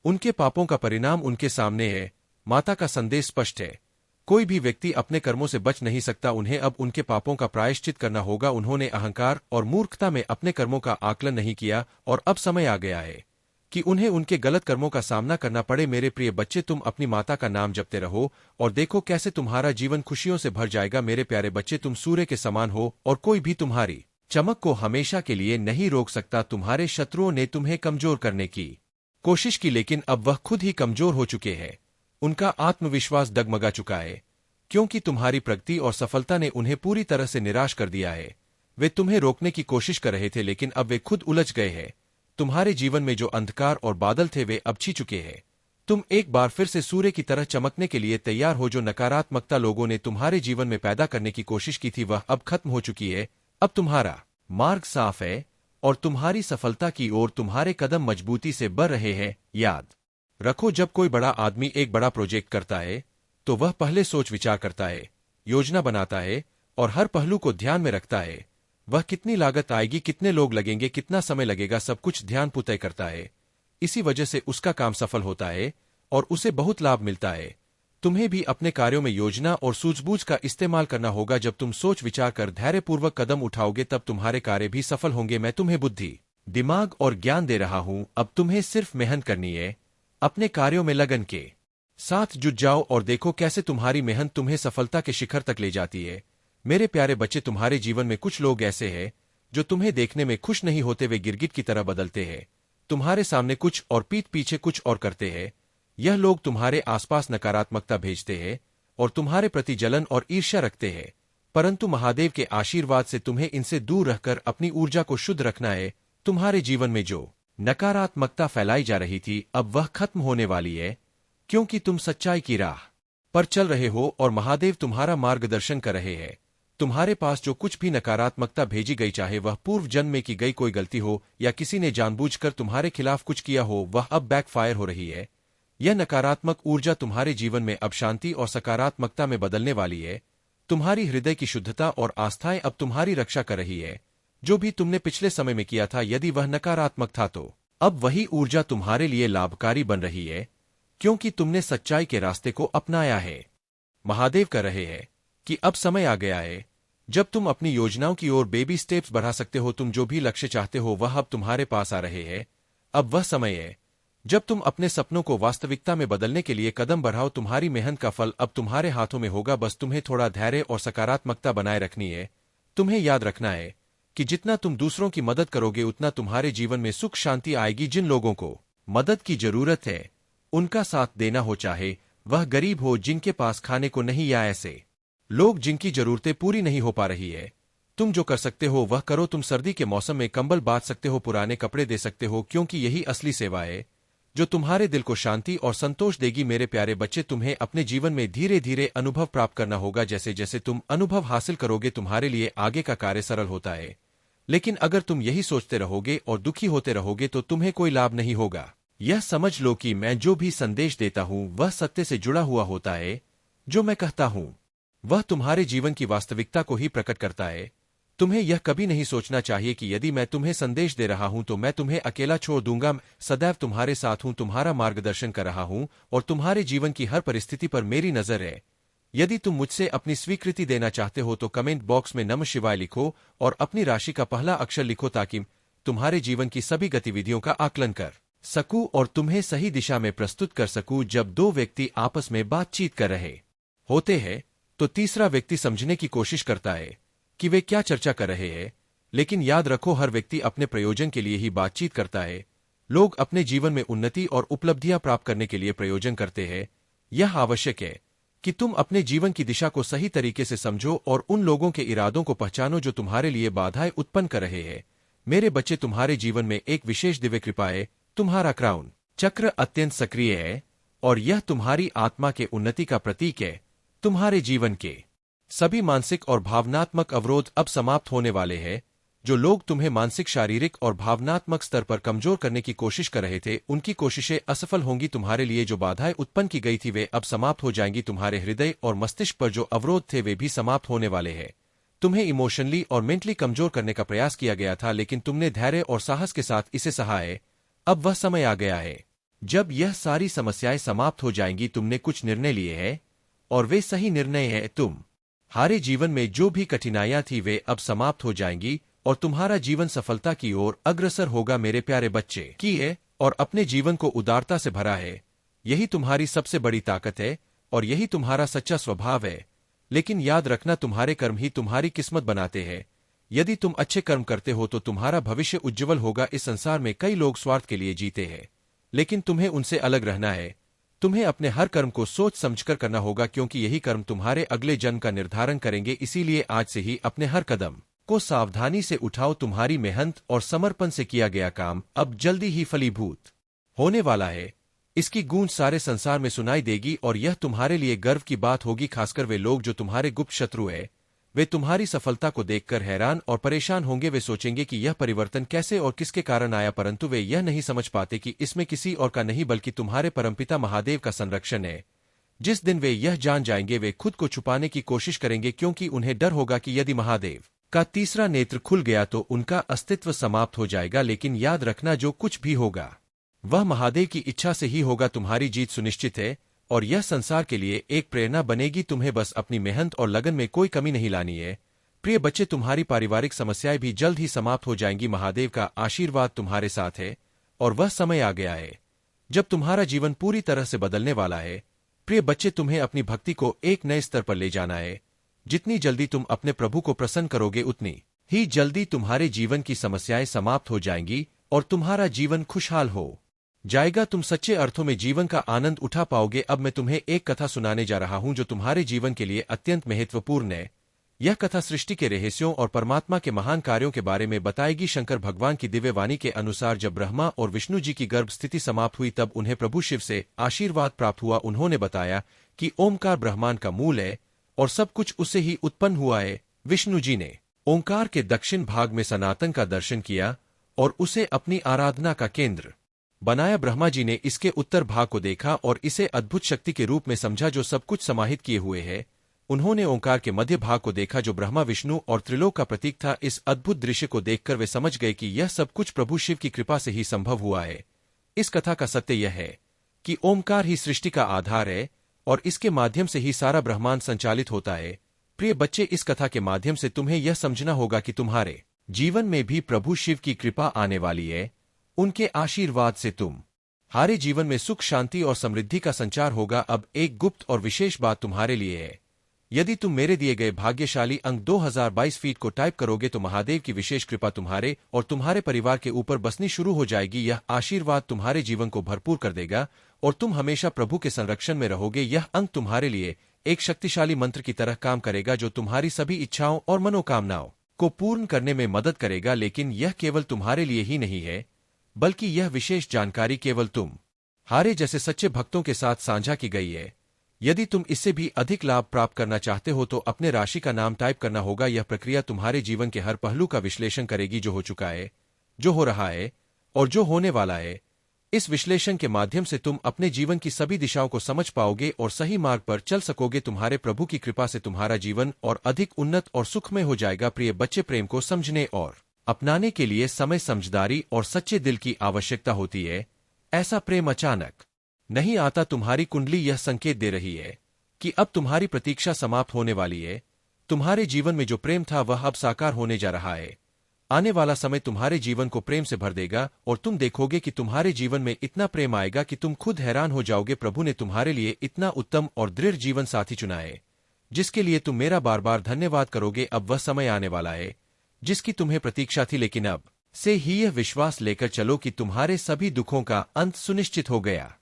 A: उनके पापों का परिणाम उनके सामने है। माता का संदेश स्पष्ट है, कोई भी व्यक्ति अपने कर्मों से बच नहीं सकता। उन्हें अब उनके पापों का प्रायश्चित करना होगा। उन्होंने अहंकार और मूर्खता में अपने कर्मों का आकलन नहीं किया और अब समय आ गया है कि उन्हें उनके गलत कर्मों का सामना करना पड़े। मेरे प्रिय बच्चे, तुम अपनी माता का नाम जपते रहो और देखो कैसे तुम्हारा जीवन खुशियों से भर जाएगा। मेरे प्यारे बच्चे, तुम सूर्य के समान हो और कोई भी तुम्हारी चमक को हमेशा के लिए नहीं रोक सकता। तुम्हारे शत्रुओं ने तुम्हें कमजोर करने की कोशिश की, लेकिन अब वह खुद ही कमजोर हो चुके हैं। उनका आत्मविश्वास डगमगा चुका है, क्योंकि तुम्हारी प्रगति और सफलता ने उन्हें पूरी तरह से निराश कर दिया है। वे तुम्हें रोकने की कोशिश कर रहे थे, लेकिन अब वे खुद उलझ गए हैं। तुम्हारे जीवन में जो अंधकार और बादल थे, वे अब छी चुके हैं। तुम एक बार फिर से सूर्य की तरह चमकने के लिए तैयार हो। जो नकारात्मकता लोगों ने तुम्हारे जीवन में पैदा करने की कोशिश की थी वह अब खत्म हो चुकी है। अब तुम्हारा मार्ग साफ है और तुम्हारी सफलता की ओर तुम्हारे कदम मजबूती से बढ़ रहे हैं। याद रखो, जब कोई बड़ा आदमी एक बड़ा प्रोजेक्ट करता है तो वह पहले सोच विचार करता है, योजना बनाता है और हर पहलू को ध्यान में रखता है। वह कितनी लागत आएगी, कितने लोग लगेंगे, कितना समय लगेगा, सब कुछ ध्यानपूर्वक तय करता है। इसी वजह से उसका काम सफल होता है और उसे बहुत लाभ मिलता है। तुम्हें भी अपने कार्यों में योजना और सूझबूझ का इस्तेमाल करना होगा। जब तुम सोच विचार कर धैर्यपूर्वक कदम उठाओगे तब तुम्हारे कार्य भी सफल होंगे। मैं तुम्हें बुद्धि, दिमाग और ज्ञान दे रहा हूं। अब तुम्हें सिर्फ मेहनत करनी है। अपने कार्यों में लगन के साथ जुट जाओ और देखो कैसे तुम्हारी मेहनत तुम्हें सफलता के शिखर तक ले जाती है। मेरे प्यारे बच्चे, तुम्हारे जीवन में कुछ लोग ऐसे हैं जो तुम्हें देखने में खुश नहीं होते। वे गिरगिट की तरह बदलते हैं, तुम्हारे सामने कुछ और पीठ पीछे कुछ और करते हैं। यह लोग तुम्हारे आसपास नकारात्मकता भेजते हैं और तुम्हारे प्रति जलन और ईर्ष्या रखते हैं। परंतु महादेव के आशीर्वाद से तुम्हें इनसे दूर रहकर अपनी ऊर्जा को शुद्ध रखना है। तुम्हारे जीवन में जो नकारात्मकता फैलाई जा रही थी अब वह खत्म होने वाली है, क्योंकि तुम सच्चाई की राह पर चल रहे हो और महादेव तुम्हारा मार्गदर्शन कर रहे हैं। तुम्हारे पास जो कुछ भी नकारात्मकता भेजी गई, चाहे वह पूर्व जन्म में की गई कोई गलती हो या किसी ने जानबूझकर तुम्हारे खिलाफ कुछ किया हो, वह अब बैकफायर हो रही है। यह नकारात्मक ऊर्जा तुम्हारे जीवन में अब शांति और सकारात्मकता में बदलने वाली है। तुम्हारी हृदय की शुद्धता और आस्थाएं अब तुम्हारी रक्षा कर रही है। जो भी तुमने पिछले समय में किया था, यदि वह नकारात्मक था तो अब वही ऊर्जा तुम्हारे लिए लाभकारी बन रही है, क्योंकि तुमने सच्चाई के रास्ते को अपनाया है। महादेव कह रहे हैं कि अब समय आ गया है जब तुम अपनी योजनाओं की ओर बेबी स्टेप्स बढ़ा सकते हो। तुम जो भी लक्ष्य चाहते हो वह अब तुम्हारे पास आ रहे हैं। अब वह समय है जब तुम अपने सपनों को वास्तविकता में बदलने के लिए कदम बढ़ाओ। तुम्हारी मेहनत का फल अब तुम्हारे हाथों में होगा। बस तुम्हें थोड़ा धैर्य और सकारात्मकता बनाए रखनी है। तुम्हें याद रखना है कि जितना तुम दूसरों की मदद करोगे उतना तुम्हारे जीवन में सुख शांति आएगी। जिन लोगों को मदद की जरूरत है उनका साथ देना हो, चाहे वह गरीब हो जिनके पास खाने को नहीं, या ऐसे लोग जिनकी जरूरतें पूरी नहीं हो पा रही है। तुम जो कर सकते हो वह करो। तुम सर्दी के मौसम में कंबल बांट सकते हो, पुराने कपड़े दे सकते हो, क्योंकि यही असली सेवा है जो तुम्हारे दिल को शांति और संतोष देगी। मेरे प्यारे बच्चे, तुम्हें अपने जीवन में धीरे धीरे अनुभव प्राप्त करना होगा। जैसे जैसे तुम अनुभव हासिल करोगे तुम्हारे लिए आगे का कार्य सरल होता है। लेकिन अगर तुम यही सोचते रहोगे और दुखी होते रहोगे तो तुम्हें कोई लाभ नहीं होगा। यह समझ लो कि मैं जो भी संदेश देता हूं वह सत्य से जुड़ा हुआ होता है। जो मैं कहता हूं वह तुम्हारे जीवन की वास्तविकता को ही प्रकट करता है। तुम्हें यह कभी नहीं सोचना चाहिए कि यदि मैं तुम्हें संदेश दे रहा हूं तो मैं तुम्हें अकेला छोड़ दूंगा। सदैव तुम्हारे साथ हूं, तुम्हारा मार्गदर्शन कर रहा हूं और तुम्हारे जीवन की हर परिस्थिति पर मेरी नजर है। यदि तुम मुझसे अपनी स्वीकृति देना चाहते हो तो कमेंट बॉक्स में नमः शिवाय लिखो और अपनी राशि का पहला अक्षर लिखो, ताकि तुम्हारे जीवन की सभी गतिविधियों का आकलन कर सकूं और तुम्हें सही दिशा में प्रस्तुत कर सकूं। जब दो व्यक्ति आपस में बातचीत कर रहे होते हैं तो तीसरा व्यक्ति समझने की कोशिश करता है कि वे क्या चर्चा कर रहे हैं, लेकिन याद रखो हर व्यक्ति अपने प्रयोजन के लिए ही बातचीत करता है। लोग अपने जीवन में उन्नति और उपलब्धियां प्राप्त करने के लिए प्रयोजन करते हैं। यह आवश्यक है कि तुम अपने जीवन की दिशा को सही तरीके से समझो और उन लोगों के इरादों को पहचानो जो तुम्हारे लिए बाधाएं उत्पन्न कर रहे हैं। मेरे बच्चे, तुम्हारे जीवन में एक विशेष दिव्य कृपा है। तुम्हारा क्राउन चक्र अत्यंत सक्रिय है और यह तुम्हारी आत्मा के उन्नति का प्रतीक है। तुम्हारे जीवन के सभी मानसिक और भावनात्मक अवरोध अब समाप्त होने वाले हैं। जो लोग तुम्हें मानसिक, शारीरिक और भावनात्मक स्तर पर कमजोर करने की कोशिश कर रहे थे उनकी कोशिशें असफल होंगी। तुम्हारे लिए जो बाधाएं उत्पन्न की गई थी वे अब समाप्त हो जाएंगी। तुम्हारे हृदय और मस्तिष्क पर जो अवरोध थे वे भी समाप्त होने वाले हैं। तुम्हें इमोशनली और मेंटली कमजोर करने का प्रयास किया गया था, लेकिन तुमने धैर्य और साहस के साथ इसे सहा है। अब वह समय आ गया है जब यह सारी समस्याएं समाप्त हो जाएंगी। तुमने कुछ निर्णय लिए हैं और वे सही निर्णय हैं। तुम्हारे जीवन में जो भी कठिनाइयां थी वे अब समाप्त हो जाएंगी और तुम्हारा जीवन सफलता की ओर अग्रसर होगा। मेरे प्यारे बच्चे, की है और अपने जीवन को उदारता से भरा है। यही तुम्हारी सबसे बड़ी ताकत है और यही तुम्हारा सच्चा स्वभाव है। लेकिन याद रखना, तुम्हारे कर्म ही तुम्हारी किस्मत बनाते हैं। यदि तुम अच्छे कर्म करते हो तो तुम्हारा भविष्य उज्ज्वल होगा। इस संसार में कई लोग स्वार्थ के लिए जीते हैं, लेकिन तुम्हें उनसे अलग रहना है। तुम्हें अपने हर कर्म को सोच समझकर करना होगा, क्योंकि यही कर्म तुम्हारे अगले जन्म का निर्धारण करेंगे। इसीलिए आज से ही अपने हर कदम को सावधानी से उठाओ। तुम्हारी मेहनत और समर्पण से किया गया काम अब जल्दी ही फलीभूत होने वाला है। इसकी गूंज सारे संसार में सुनाई देगी और यह तुम्हारे लिए गर्व की बात होगी, खासकर वे लोग जो तुम्हारे गुप्त शत्रु हैं। वे तुम्हारी सफलता को देखकर हैरान और परेशान होंगे। वे सोचेंगे कि यह परिवर्तन कैसे और किसके कारण आया, परंतु वे यह नहीं समझ पाते कि इसमें किसी और का नहीं बल्कि तुम्हारे परमपिता महादेव का संरक्षण है। जिस दिन वे यह जान जाएंगे वे खुद को छुपाने की कोशिश करेंगे, क्योंकि उन्हें डर होगा कि यदि महादेव का तीसरा नेत्र खुल गया तो उनका अस्तित्व समाप्त हो जाएगा। लेकिन याद रखना, जो कुछ भी होगा वह महादेव की इच्छा से ही होगा। तुम्हारी जीत सुनिश्चित है और यह संसार के लिए एक प्रेरणा बनेगी। तुम्हें बस अपनी मेहनत और लगन में कोई कमी नहीं लानी है। प्रिय बच्चे, तुम्हारी पारिवारिक समस्याएं भी जल्द ही समाप्त हो जाएंगी। महादेव का आशीर्वाद तुम्हारे साथ है और वह समय आ गया है जब तुम्हारा जीवन पूरी तरह से बदलने वाला है। प्रिय बच्चे, तुम्हें अपनी भक्ति को एक नए स्तर पर ले जाना है। जितनी जल्दी तुम अपने प्रभु को प्रसन्न करोगे उतनी ही जल्दी तुम्हारे जीवन की समस्याएं समाप्त हो जाएंगी और तुम्हारा जीवन खुशहाल हो जाएगा। तुम सच्चे अर्थों में जीवन का आनंद उठा पाओगे। अब मैं तुम्हें एक कथा सुनाने जा रहा हूं जो तुम्हारे जीवन के लिए अत्यंत महत्वपूर्ण है। यह कथा सृष्टि के रहस्यों और परमात्मा के महान कार्यों के बारे में बताएगी। शंकर भगवान की दिव्य वाणी के अनुसार जब ब्रह्मा और विष्णु जी की गर्भ स्थिति समाप्त हुई तब उन्हें प्रभु शिव से आशीर्वाद प्राप्त हुआ। उन्होंने बताया कि ओमकार ब्रह्मांड का मूल है और सब कुछ उससे ही उत्पन्न हुआ है। विष्णु जी ने ओंकार के दक्षिण भाग में सनातन का दर्शन किया और उसे अपनी आराधना का केंद्र बनाया। ब्रह्मा जी ने इसके उत्तर भाग को देखा और इसे अद्भुत शक्ति के रूप में समझा जो सब कुछ समाहित किए हुए है। उन्होंने ओंकार के मध्य भाग को देखा जो ब्रह्मा, विष्णु और त्रिलोक का प्रतीक था। इस अद्भुत दृश्य को देखकर वे समझ गए कि यह सब कुछ प्रभु शिव की कृपा से ही संभव हुआ है। इस कथा का सत्य यह है कि ओंकार ही सृष्टि का आधार है और इसके माध्यम से ही सारा ब्रह्मांड संचालित होता है। प्रिय बच्चे, इस कथा के माध्यम से तुम्हें यह समझना होगा कि तुम्हारे जीवन में भी प्रभु शिव की कृपा आने वाली है। उनके आशीर्वाद से तुम्हारे जीवन में सुख, शांति और समृद्धि का संचार होगा। अब एक गुप्त और विशेष बात तुम्हारे लिए है। यदि तुम मेरे दिए गए भाग्यशाली अंक 2022 फीट को टाइप करोगे तो महादेव की विशेष कृपा तुम्हारे और तुम्हारे परिवार के ऊपर बसनी शुरू हो जाएगी। यह आशीर्वाद तुम्हारे जीवन को भरपूर कर देगा और तुम हमेशा प्रभु के संरक्षण में रहोगे। यह अंक तुम्हारे लिए एक शक्तिशाली मंत्र की तरह काम करेगा जो तुम्हारी सभी इच्छाओं और मनोकामनाओं को पूर्ण करने में मदद करेगा। लेकिन यह केवल तुम्हारे लिए ही नहीं है, बल्कि यह विशेष जानकारी केवल तुम्हारे जैसे सच्चे भक्तों के साथ साझा की गई है। यदि तुम इससे भी अधिक लाभ प्राप्त करना चाहते हो तो अपने राशि का नाम टाइप करना होगा। यह प्रक्रिया तुम्हारे जीवन के हर पहलू का विश्लेषण करेगी, जो हो चुका है, जो हो रहा है और जो होने वाला है। इस विश्लेषण के माध्यम से तुम अपने जीवन की सभी दिशाओं को समझ पाओगे और सही मार्ग पर चल सकोगे। तुम्हारे प्रभु की कृपा से तुम्हारा जीवन और अधिक उन्नत और सुखमय हो जाएगा। प्रिय बच्चे, प्रेम को समझने और अपनाने के लिए समय, समझदारी और सच्चे दिल की आवश्यकता होती है। ऐसा प्रेम अचानक नहीं आता। तुम्हारी कुंडली यह संकेत दे रही है कि अब तुम्हारी प्रतीक्षा समाप्त होने वाली है। तुम्हारे जीवन में जो प्रेम था वह अब साकार होने जा रहा है। आने वाला समय तुम्हारे जीवन को प्रेम से भर देगा और तुम देखोगे कि तुम्हारे जीवन में इतना प्रेम आएगा कि तुम खुद हैरान हो जाओगे। प्रभु ने तुम्हारे लिए इतना उत्तम और दृढ़ जीवन साथी चुना है जिसके लिए तुम मेरा बार बार धन्यवाद करोगे। अब वह समय आने वाला है जिसकी तुम्हें प्रतीक्षा थी, लेकिन अब से ही यह विश्वास लेकर चलो कि तुम्हारे सभी दुखों का अंत सुनिश्चित हो गया।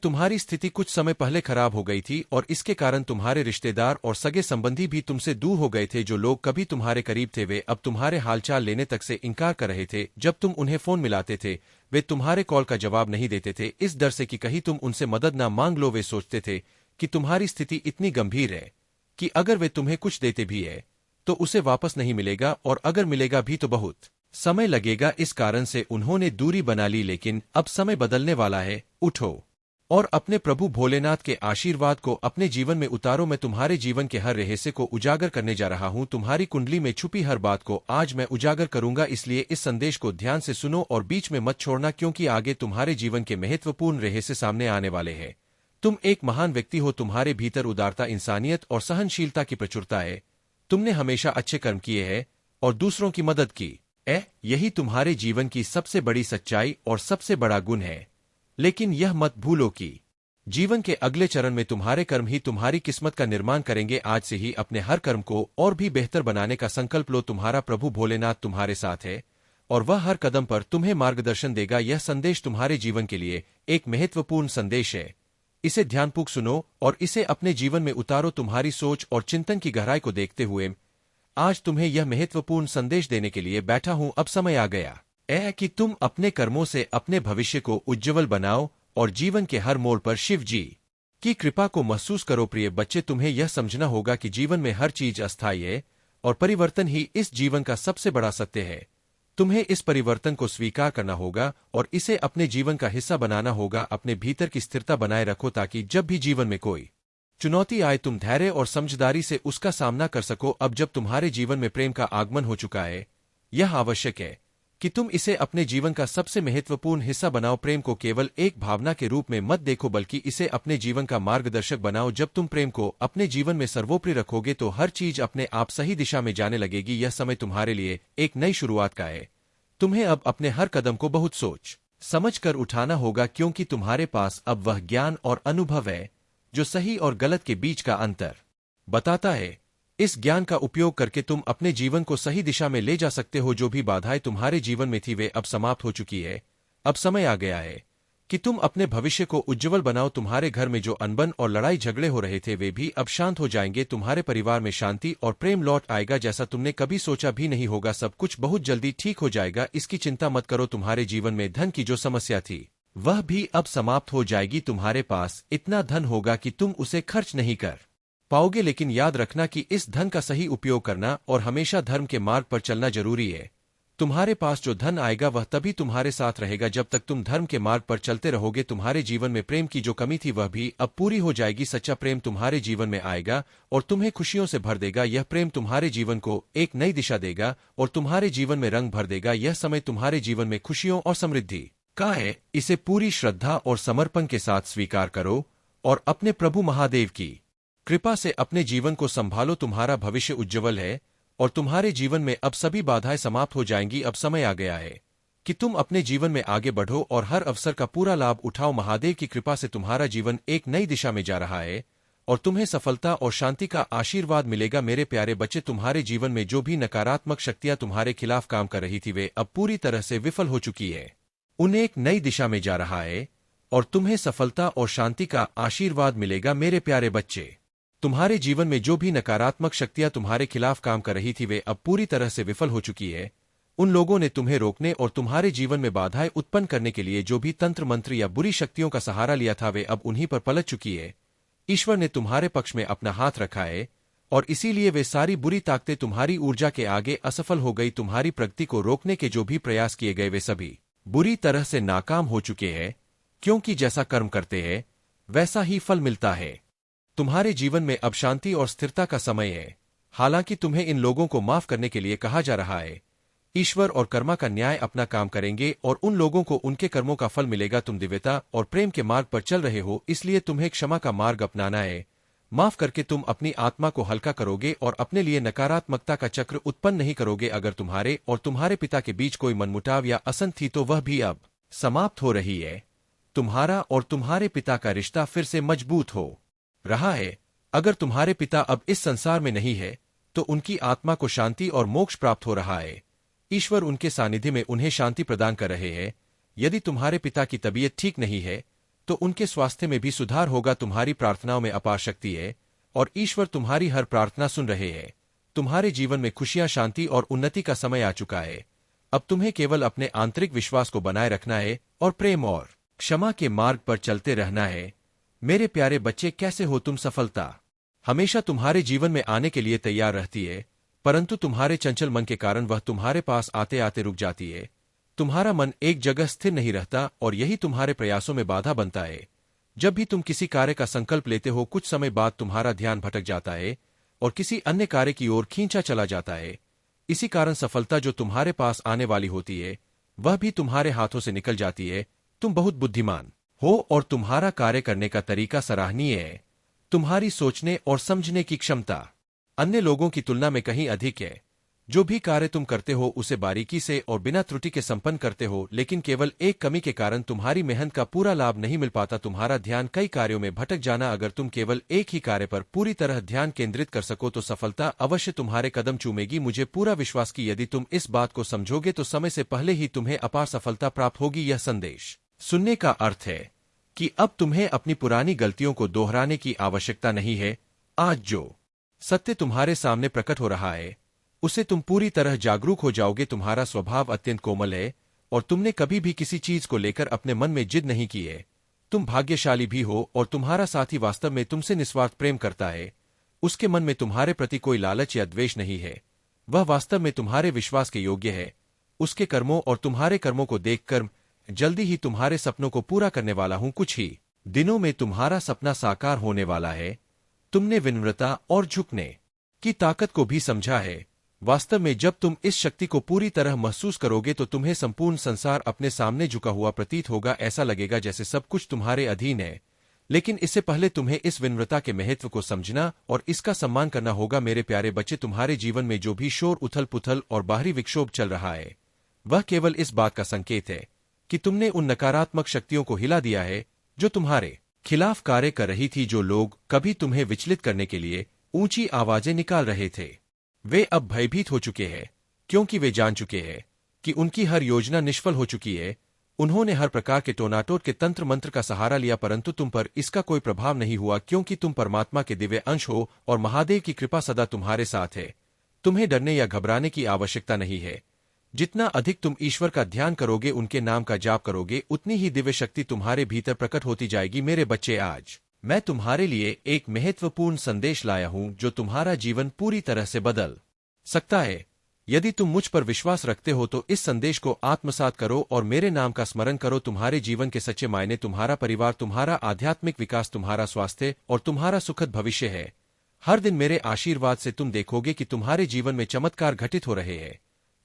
A: तुम्हारी स्थिति कुछ समय पहले खराब हो गई थी और इसके कारण तुम्हारे रिश्तेदार और सगे संबंधी भी तुमसे दूर हो गए थे। जो लोग कभी तुम्हारे करीब थे वे अब तुम्हारे हालचाल लेने तक से इनकार कर रहे थे। जब तुम उन्हें फोन मिलाते थे वे तुम्हारे कॉल का जवाब नहीं देते थे, इस डर से कि कहीं तुम उनसे मदद ना मांग लो। वे सोचते थे कि तुम्हारी स्थिति इतनी गंभीर है कि अगर वे तुम्हें कुछ देते भी है तो उसे वापस नहीं मिलेगा और अगर मिलेगा भी तो बहुत समय लगेगा। इस कारण से उन्होंने दूरी बना ली। लेकिन अब समय बदलने वाला है। उठो और अपने प्रभु भोलेनाथ के आशीर्वाद को अपने जीवन में उतारो। मैं तुम्हारे जीवन के हर रहस्य को उजागर करने जा रहा हूं। तुम्हारी कुंडली में छुपी हर बात को आज मैं उजागर करूंगा, इसलिए इस संदेश को ध्यान से सुनो और बीच में मत छोड़ना, क्योंकि आगे तुम्हारे जीवन के महत्वपूर्ण रहस्य सामने आने वाले हैं। तुम एक महान व्यक्ति हो। तुम्हारे भीतर उदारता, इंसानियत और सहनशीलता की प्रचुरता है। तुमने हमेशा अच्छे कर्म किए हैं और दूसरों की मदद की। यही तुम्हारे जीवन की सबसे बड़ी सच्चाई और सबसे बड़ा गुण है। लेकिन यह मत भूलो कि जीवन के अगले चरण में तुम्हारे कर्म ही तुम्हारी किस्मत का निर्माण करेंगे। आज से ही अपने हर कर्म को और भी बेहतर बनाने का संकल्प लो। तुम्हारा प्रभु भोलेनाथ तुम्हारे साथ है और वह हर कदम पर तुम्हें मार्गदर्शन देगा। यह संदेश तुम्हारे जीवन के लिए एक महत्वपूर्ण संदेश है। इसे ध्यानपूर्वक सुनो और इसे अपने जीवन में उतारो। तुम्हारी सोच और चिंतन की गहराई को देखते हुए आज तुम्हें यह महत्वपूर्ण संदेश देने के लिए बैठा हूं। अब समय आ गया कि तुम अपने कर्मों से अपने भविष्य को उज्ज्वल बनाओ और जीवन के हर मोड़ पर शिव जी की कृपा को महसूस करो। प्रिय बच्चे, तुम्हें यह समझना होगा कि जीवन में हर चीज अस्थायी है और परिवर्तन ही इस जीवन का सबसे बड़ा सत्य है। तुम्हें इस परिवर्तन को स्वीकार करना होगा और इसे अपने जीवन का हिस्सा बनाना होगा। अपने भीतर की स्थिरता बनाए रखो ताकि जब भी जीवन में कोई चुनौती आए तुम धैर्य और समझदारी से उसका सामना कर सको। अब जब तुम्हारे जीवन में प्रेम का आगमन हो चुका है, यह आवश्यक है कि तुम इसे अपने जीवन का सबसे महत्वपूर्ण हिस्सा बनाओ। प्रेम को केवल एक भावना के रूप में मत देखो, बल्कि इसे अपने जीवन का मार्गदर्शक बनाओ। जब तुम प्रेम को अपने जीवन में सर्वोपरि रखोगे तो हर चीज अपने आप सही दिशा में जाने लगेगी। यह समय तुम्हारे लिए एक नई शुरुआत का है। तुम्हें अब अपने हर कदम को बहुत सोच समझ कर उठाना होगा, क्योंकि तुम्हारे पास अब वह ज्ञान और अनुभव है जो सही और गलत के बीच का अंतर बताता है। इस ज्ञान का उपयोग करके तुम अपने जीवन को सही दिशा में ले जा सकते हो। जो भी बाधाएं तुम्हारे जीवन में थी वे अब समाप्त हो चुकी है। अब समय आ गया है कि तुम अपने भविष्य को उज्ज्वल बनाओ। तुम्हारे घर में जो अनबन और लड़ाई झगड़े हो रहे थे वे भी अब शांत हो जाएंगे। तुम्हारे परिवार में शांति और प्रेम लौट आएगा जैसा तुमने कभी सोचा भी नहीं होगा। सब कुछ बहुत जल्दी ठीक हो जाएगा, इसकी चिंता मत करो। तुम्हारे जीवन में धन की जो समस्या थी वह भी अब समाप्त हो जाएगी। तुम्हारे पास इतना धन होगा कि तुम उसे खर्च नहीं कर पाओगे, लेकिन याद रखना कि इस धन का सही उपयोग करना और हमेशा धर्म के मार्ग पर चलना जरूरी है। तुम्हारे पास जो धन आएगा वह तभी तुम्हारे साथ रहेगा जब तक तुम धर्म के मार्ग पर चलते रहोगे। तुम्हारे जीवन में प्रेम की जो कमी थी वह भी अब पूरी हो जाएगी। सच्चा प्रेम तुम्हारे जीवन में आएगा और तुम्हें खुशियों से भर देगा। यह प्रेम तुम्हारे जीवन को एक नई दिशा देगा और तुम्हारे जीवन में रंग भर देगा। यह समय तुम्हारे जीवन में खुशियों और समृद्धि का है। इसे पूरी श्रद्धा और समर्पण के साथ स्वीकार करो और अपने प्रभु महादेव की कृपा से अपने जीवन को संभालो। तुम्हारा भविष्य उज्ज्वल है और तुम्हारे जीवन में अब सभी बाधाएं समाप्त हो जाएंगी। अब समय आ गया है कि तुम अपने जीवन में आगे बढ़ो और हर अवसर का पूरा लाभ उठाओ। महादेव की कृपा से तुम्हारा जीवन एक नई दिशा में जा रहा है और तुम्हें सफलता और शांति का आशीर्वाद मिलेगा। मेरे प्यारे बच्चे, तुम्हारे जीवन में जो भी नकारात्मक शक्तियां तुम्हारे खिलाफ काम कर रही थी वे अब पूरी तरह से विफल हो चुकी है। उन्हें एक नई दिशा में जा रहा है और तुम्हें सफलता और शांति का आशीर्वाद मिलेगा। मेरे प्यारे बच्चे, तुम्हारे जीवन में जो भी नकारात्मक शक्तियां तुम्हारे खिलाफ काम कर रही थी वे अब पूरी तरह से विफल हो चुकी है। उन लोगों ने तुम्हें रोकने और तुम्हारे जीवन में बाधाएं उत्पन्न करने के लिए जो भी तंत्र मंत्र या बुरी शक्तियों का सहारा लिया था वे अब उन्हीं पर पलट चुकी है। ईश्वर ने तुम्हारे पक्ष में अपना हाथ रखा है और इसीलिए वे सारी बुरी ताकतें तुम्हारी ऊर्जा के आगे असफल हो गई। तुम्हारी प्रगति को रोकने के जो भी प्रयास किए गए वे सभी बुरी तरह से नाकाम हो चुके हैं, क्योंकि जैसा कर्म करते हैं वैसा ही फल मिलता है। तुम्हारे जीवन में अब शांति और स्थिरता का समय है। हालांकि तुम्हें इन लोगों को माफ करने के लिए कहा जा रहा है। ईश्वर और कर्मा का न्याय अपना काम करेंगे और उन लोगों को उनके कर्मों का फल मिलेगा। तुम दिव्यता और प्रेम के मार्ग पर चल रहे हो, इसलिए तुम्हें क्षमा का मार्ग अपनाना है। माफ करके तुम अपनी आत्मा को हल्का करोगे और अपने लिए नकारात्मकता का चक्र उत्पन्न नहीं करोगे। अगर तुम्हारे और तुम्हारे पिता के बीच कोई मनमुटाव या असंत थी तो वह भी अब समाप्त हो रही है। तुम्हारा और तुम्हारे पिता का रिश्ता फिर से मजबूत हो रहा है। अगर तुम्हारे पिता अब इस संसार में नहीं है तो उनकी आत्मा को शांति और मोक्ष प्राप्त हो रहा है। ईश्वर उनके सानिध्य में उन्हें शांति प्रदान कर रहे हैं। यदि तुम्हारे पिता की तबीयत ठीक नहीं है तो उनके स्वास्थ्य में भी सुधार होगा। तुम्हारी प्रार्थनाओं में अपार शक्ति है और ईश्वर तुम्हारी हर प्रार्थना सुन रहे हैं। तुम्हारे जीवन में खुशियां, शांति और उन्नति का समय आ चुका है। अब तुम्हें केवल अपने आंतरिक विश्वास को बनाए रखना है और प्रेम और क्षमा के मार्ग पर चलते रहना है। मेरे प्यारे बच्चे, कैसे हो तुम? सफलता हमेशा तुम्हारे जीवन में आने के लिए तैयार रहती है, परंतु तुम्हारे चंचल मन के कारण वह तुम्हारे पास आते आते रुक जाती है। तुम्हारा मन एक जगह स्थिर नहीं रहता और यही तुम्हारे प्रयासों में बाधा बनता है। जब भी तुम किसी कार्य का संकल्प लेते हो कुछ समय बाद तुम्हारा ध्यान भटक जाता है और किसी अन्य कार्य की ओर खींचा चला जाता है। इसी कारण सफलता जो तुम्हारे पास आने वाली होती है वह भी तुम्हारे हाथों से निकल जाती है। तुम बहुत बुद्धिमान हो और तुम्हारा कार्य करने का तरीका सराहनीय है। तुम्हारी सोचने और समझने की क्षमता अन्य लोगों की तुलना में कहीं अधिक है। जो भी कार्य तुम करते हो उसे बारीकी से और बिना त्रुटि के संपन्न करते हो, लेकिन केवल एक कमी के कारण तुम्हारी मेहनत का पूरा लाभ नहीं मिल पाता। तुम्हारा ध्यान कई कार्यों में भटक जाना। अगर तुम केवल एक ही कार्य पर पूरी तरह ध्यान केंद्रित कर सको तो सफलता अवश्य तुम्हारे कदम चूमेगी। मुझे पूरा विश्वास कि यदि तुम इस बात को समझोगे तो समय से पहले ही तुम्हें अपार सफलता प्राप्त होगी। यह संदेश सुनने का अर्थ है कि अब तुम्हें अपनी पुरानी गलतियों को दोहराने की आवश्यकता नहीं है। आज जो सत्य तुम्हारे सामने प्रकट हो रहा है उसे तुम पूरी तरह जागरूक हो जाओगे। तुम्हारा स्वभाव अत्यंत कोमल है और तुमने कभी भी किसी चीज को लेकर अपने मन में जिद नहीं की है। तुम भाग्यशाली भी हो और तुम्हारा साथी वास्तव में तुमसे निस्वार्थ प्रेम करता है। उसके मन में तुम्हारे प्रति कोई लालच या द्वेष नहीं है। वह वास्तव में तुम्हारे विश्वास के योग्य है। उसके कर्मों और तुम्हारे कर्मों को देखकर जल्दी ही तुम्हारे सपनों को पूरा करने वाला हूं। कुछ ही दिनों में तुम्हारा सपना साकार होने वाला है। तुमने विनम्रता और झुकने की ताकत को भी समझा है। वास्तव में जब तुम इस शक्ति को पूरी तरह महसूस करोगे तो तुम्हें संपूर्ण संसार अपने सामने झुका हुआ प्रतीत होगा। ऐसा लगेगा जैसे सब कुछ तुम्हारे अधीन है। लेकिन इससे पहले तुम्हें इस विनम्रता के महत्व को समझना और इसका सम्मान करना होगा। मेरे प्यारे बच्चे, तुम्हारे जीवन में जो भी शोर, उथल पुथल और बाहरी विक्षोभ चल रहा है, वह केवल इस बात का संकेत है कि तुमने उन नकारात्मक शक्तियों को हिला दिया है जो तुम्हारे खिलाफ कार्य कर रही थी। जो लोग कभी तुम्हें विचलित करने के लिए ऊंची आवाजें निकाल रहे थे, वे अब भयभीत हो चुके हैं, क्योंकि वे जान चुके हैं कि उनकी हर योजना निष्फल हो चुकी है। उन्होंने हर प्रकार के टोनाटोट के तंत्र मंत्र का सहारा लिया, परंतु तुम पर इसका कोई प्रभाव नहीं हुआ, क्योंकि तुम परमात्मा के दिव्य अंश हो और महादेव की कृपा सदा तुम्हारे साथ है। तुम्हें डरने या घबराने की आवश्यकता नहीं है। जितना अधिक तुम ईश्वर का ध्यान करोगे, उनके नाम का जाप करोगे, उतनी ही दिव्य शक्ति तुम्हारे भीतर प्रकट होती जाएगी। मेरे बच्चे, आज मैं तुम्हारे लिए एक महत्वपूर्ण संदेश लाया हूं जो तुम्हारा जीवन पूरी तरह से बदल सकता है। यदि तुम मुझ पर विश्वास रखते हो तो इस संदेश को आत्मसात करो और मेरे नाम का स्मरण करो। तुम्हारे जीवन के सच्चे मायने तुम्हारा परिवार, तुम्हारा आध्यात्मिक विकास, तुम्हारा स्वास्थ्य और तुम्हारा सुखद भविष्य है। हर दिन मेरे आशीर्वाद से तुम देखोगे कि तुम्हारे जीवन में चमत्कार घटित हो रहे हैं।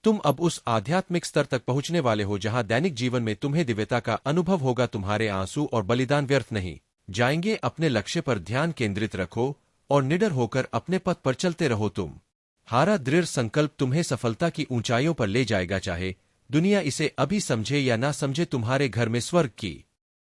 A: तुम अब उस आध्यात्मिक स्तर तक पहुंचने वाले हो जहां दैनिक जीवन में तुम्हें दिव्यता का अनुभव होगा। तुम्हारे आंसू और बलिदान व्यर्थ नहीं जाएंगे। अपने लक्ष्य पर ध्यान केंद्रित रखो और निडर होकर अपने पथ पर चलते रहो। तुम हारा दृढ़ संकल्प तुम्हें सफलता की ऊंचाइयों पर ले जाएगा। चाहे दुनिया इसे अभी समझे या ना समझे, तुम्हारे घर में स्वर्ग की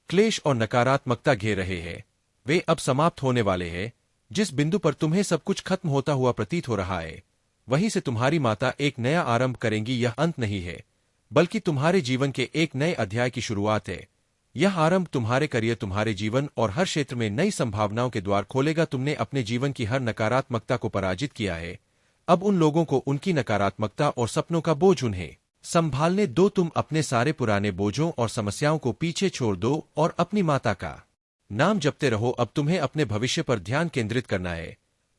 A: क्लेश और नकारात्मकता घेर रहे हैं, वे अब समाप्त होने वाले हैं। जिस बिंदु पर तुम्हें सब कुछ खत्म होता हुआ प्रतीत हो रहा है, वहीं से तुम्हारी माता एक नया आरंभ करेंगी। यह अंत नहीं है, बल्कि तुम्हारे जीवन के एक नए अध्याय की शुरुआत है। यह आरंभ तुम्हारे करियर, तुम्हारे जीवन और हर क्षेत्र में नई संभावनाओं के द्वार खोलेगा। तुमने अपने जीवन की हर नकारात्मकता को पराजित किया है। अब उन लोगों को उनकी नकारात्मकता और सपनों का बोझ उन्हें संभालने दो। तुम अपने सारे पुराने बोझों और समस्याओं को पीछे छोड़ दो और अपनी माता का नाम जपते रहो। अब तुम्हें अपने भविष्य पर ध्यान केंद्रित करना है,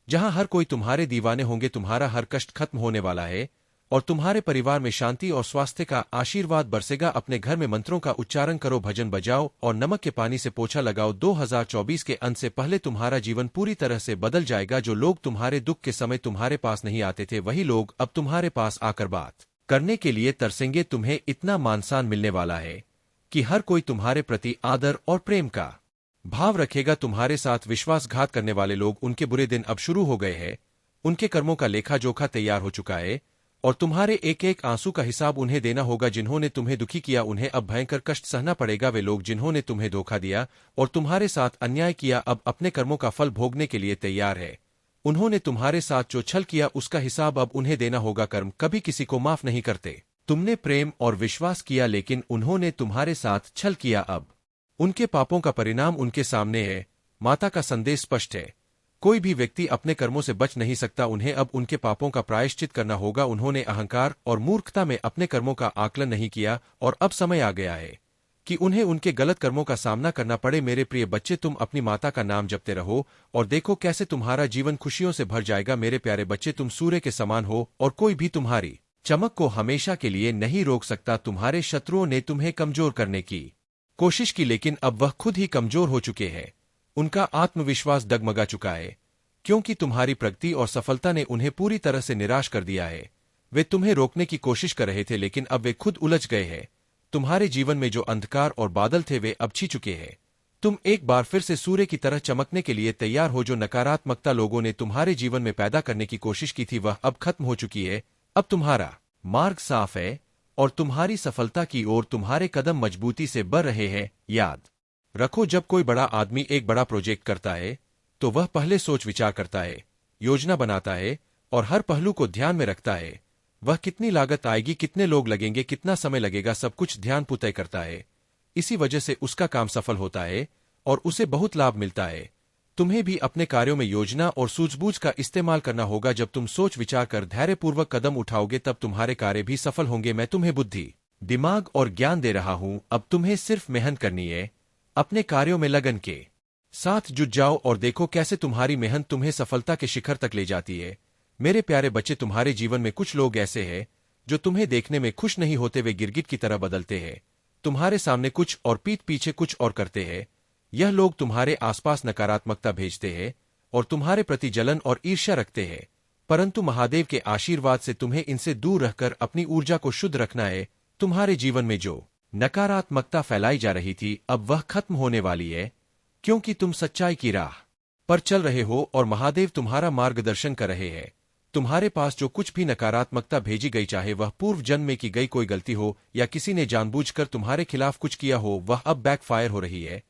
A: जहां हर कोई तुम्हारे दीवाने होंगे। तुम्हारा हर कष्ट खत्म होने वाला है और तुम्हारे परिवार में शांति और स्वास्थ्य का आशीर्वाद बरसेगा। अपने घर में मंत्रों का उच्चारण करो, भजन बजाओ और नमक के पानी से पोछा लगाओ। 2024 के अंत से पहले तुम्हारा जीवन पूरी तरह से बदल जाएगा। जो लोग तुम्हारे दुख के समय तुम्हारे पास नहीं आते थे, वही लोग अब तुम्हारे पास आकर बात करने के लिए तरसेंगे। तुम्हें इतना मान-सम्मान मिलने वाला है कि हर कोई तुम्हारे प्रति आदर और प्रेम का भाव रखेगा। तुम्हारे साथ विश्वासघात करने वाले लोग, उनके बुरे दिन अब शुरू हो गए हैं। उनके कर्मों का लेखा जोखा तैयार हो चुका है और तुम्हारे एक एक आंसू का हिसाब उन्हें देना होगा। जिन्होंने तुम्हें दुखी किया, उन्हें अब भयंकर कष्ट सहना पड़ेगा। वे लोग जिन्होंने तुम्हें धोखा दिया और तुम्हारे साथ अन्याय किया, अब अपने कर्मों का फल भोगने के लिए तैयार है। उन्होंने तुम्हारे साथ जो छल किया, उसका हिसाब अब उन्हें देना होगा। कर्म कभी किसी को माफ नहीं करते। तुमने प्रेम और विश्वास किया, लेकिन उन्होंने तुम्हारे साथ छल किया। अब उनके पापों का परिणाम उनके सामने है। माता का संदेश स्पष्ट है, कोई भी व्यक्ति अपने कर्मों से बच नहीं सकता। उन्हें अब उनके पापों का प्रायश्चित करना होगा। उन्होंने अहंकार और मूर्खता में अपने कर्मों का आकलन नहीं किया और अब समय आ गया है कि उन्हें उनके गलत कर्मों का सामना करना पड़े। मेरे प्रिय बच्चे, तुम अपनी माता का नाम जपते रहो और देखो कैसे तुम्हारा जीवन खुशियों से भर जाएगा। मेरे प्यारे बच्चे, तुम सूर्य के समान हो और कोई भी तुम्हारी चमक को हमेशा के लिए नहीं रोक सकता। तुम्हारे शत्रुओं ने तुम्हें कमजोर करने की कोशिश की, लेकिन अब वह खुद ही कमजोर हो चुके हैं। उनका आत्मविश्वास डगमगा चुका है, क्योंकि तुम्हारी प्रगति और सफलता ने उन्हें पूरी तरह से निराश कर दिया है। वे तुम्हें रोकने की कोशिश कर रहे थे, लेकिन अब वे खुद उलझ गए हैं। तुम्हारे जीवन में जो अंधकार और बादल थे, वे अब छी चुके हैं। तुम एक बार फिर से सूर्य की तरह चमकने के लिए तैयार हो। जो नकारात्मकता लोगों ने तुम्हारे जीवन में पैदा करने की कोशिश की थी, वह अब खत्म हो चुकी है। अब तुम्हारा मार्ग साफ है और तुम्हारी सफलता की ओर तुम्हारे कदम मजबूती से बढ़ रहे हैं। याद रखो, जब कोई बड़ा आदमी एक बड़ा प्रोजेक्ट करता है तो वह पहले सोच विचार करता है, योजना बनाता है और हर पहलू को ध्यान में रखता है। वह कितनी लागत आएगी, कितने लोग लगेंगे, कितना समय लगेगा, सब कुछ ध्यानपूर्वक तय करता है। इसी वजह से उसका काम सफल होता है और उसे बहुत लाभ मिलता है। तुम्हें भी अपने कार्यों में योजना और सूझबूझ का इस्तेमाल करना होगा। जब तुम सोच विचार कर धैर्यपूर्वक कदम उठाओगे, तब तुम्हारे कार्य भी सफल होंगे। मैं तुम्हें बुद्धि, दिमाग और ज्ञान दे रहा हूं, अब तुम्हें सिर्फ मेहनत करनी है। अपने कार्यों में लगन के साथ जुट जाओ और देखो कैसे तुम्हारी मेहनत तुम्हें सफलता के शिखर तक ले जाती है। मेरे प्यारे बच्चे, तुम्हारे जीवन में कुछ लोग ऐसे हैं जो तुम्हें देखने में खुश नहीं होते, वे गिरगिट की तरह बदलते हैं। तुम्हारे सामने कुछ और पीठ पीछे कुछ और करते हैं। यह लोग तुम्हारे आसपास नकारात्मकता भेजते हैं और तुम्हारे प्रति जलन और ईर्ष्या रखते हैं, परंतु महादेव के आशीर्वाद से तुम्हें इनसे दूर रहकर अपनी ऊर्जा को शुद्ध रखना है। तुम्हारे जीवन में जो नकारात्मकता फैलाई जा रही थी अब वह खत्म होने वाली है, क्योंकि तुम सच्चाई की राह पर चल रहे हो और महादेव तुम्हारा मार्गदर्शन कर रहे हैं। तुम्हारे पास जो कुछ भी नकारात्मकता भेजी गई, चाहे वह पूर्व जन्म में की गई कोई गलती हो या किसी ने जानबूझकर तुम्हारे खिलाफ कुछ किया हो, वह अब बैकफायर हो रही है।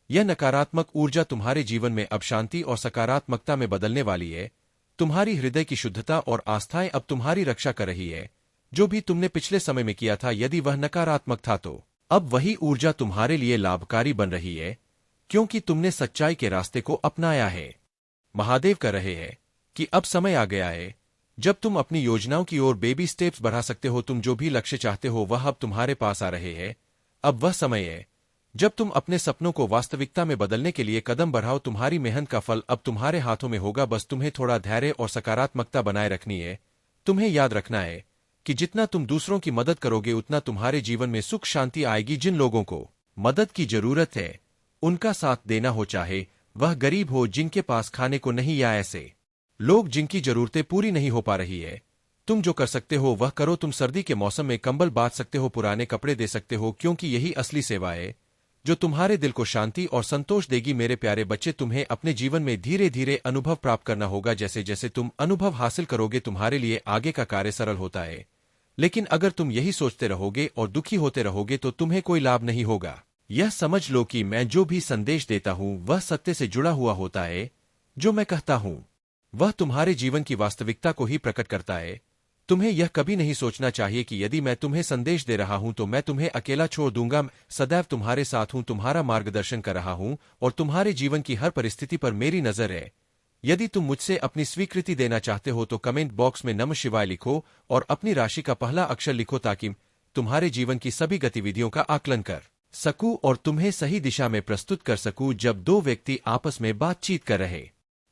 A: यह नकारात्मक ऊर्जा तुम्हारे जीवन में अब शांति और सकारात्मकता में बदलने वाली है। तुम्हारी हृदय की शुद्धता और आस्थाएं अब तुम्हारी रक्षा कर रही है। जो भी तुमने पिछले समय में किया था, यदि वह नकारात्मक था, तो अब वही ऊर्जा तुम्हारे लिए लाभकारी बन रही है, क्योंकि तुमने सच्चाई के रास्ते को अपनाया है। महादेव कह रहे हैं कि अब समय आ गया है जब तुम अपनी योजनाओं की ओर बेबी स्टेप्स बढ़ा सकते हो। तुम जो भी लक्ष्य चाहते हो वह अब तुम्हारे पास आ रहे हैं। अब वह समय है जब तुम अपने सपनों को वास्तविकता में बदलने के लिए कदम बढ़ाओ। तुम्हारी मेहनत का फल अब तुम्हारे हाथों में होगा, बस तुम्हें थोड़ा धैर्य और सकारात्मकता बनाए रखनी है। तुम्हें याद रखना है कि जितना तुम दूसरों की मदद करोगे उतना तुम्हारे जीवन में सुख शांति आएगी। जिन लोगों को मदद की जरूरत है उनका साथ देना हो, चाहे वह गरीब हो जिनके पास खाने को नहीं, या ऐसे लोग जिनकी जरूरतें पूरी नहीं हो पा रही है। तुम जो कर सकते हो वह करो। तुम सर्दी के मौसम में कंबल बांट सकते हो, पुराने कपड़े दे सकते हो, क्योंकि यही असली सेवा है जो तुम्हारे दिल को शांति और संतोष देगी। मेरे प्यारे बच्चे, तुम्हें अपने जीवन में धीरे धीरे अनुभव प्राप्त करना होगा। जैसे जैसे तुम अनुभव हासिल करोगे तुम्हारे लिए आगे का कार्य सरल होता है। लेकिन अगर तुम यही सोचते रहोगे और दुखी होते रहोगे तो तुम्हें कोई लाभ नहीं होगा। यह समझ लो कि मैं जो भी संदेश देता हूं वह सत्य से जुड़ा हुआ होता है। जो मैं कहता हूं वह तुम्हारे जीवन की वास्तविकता को ही प्रकट करता है। तुम्हें यह कभी नहीं सोचना चाहिए कि यदि मैं तुम्हें संदेश दे रहा हूं तो मैं तुम्हें अकेला छोड़ दूंगा। मैं सदैव तुम्हारे साथ हूं, तुम्हारा मार्गदर्शन कर रहा हूं और तुम्हारे जीवन की हर परिस्थिति पर मेरी नजर है। यदि तुम मुझसे अपनी स्वीकृति देना चाहते हो तो कमेंट बॉक्स में नमः शिवाय लिखो और अपनी राशि का पहला अक्षर लिखो, ताकि तुम्हारे जीवन की सभी गतिविधियों का आकलन कर सकूं और तुम्हें सही दिशा में प्रस्तुत कर सकूं। जब दो व्यक्ति आपस में बातचीत कर रहे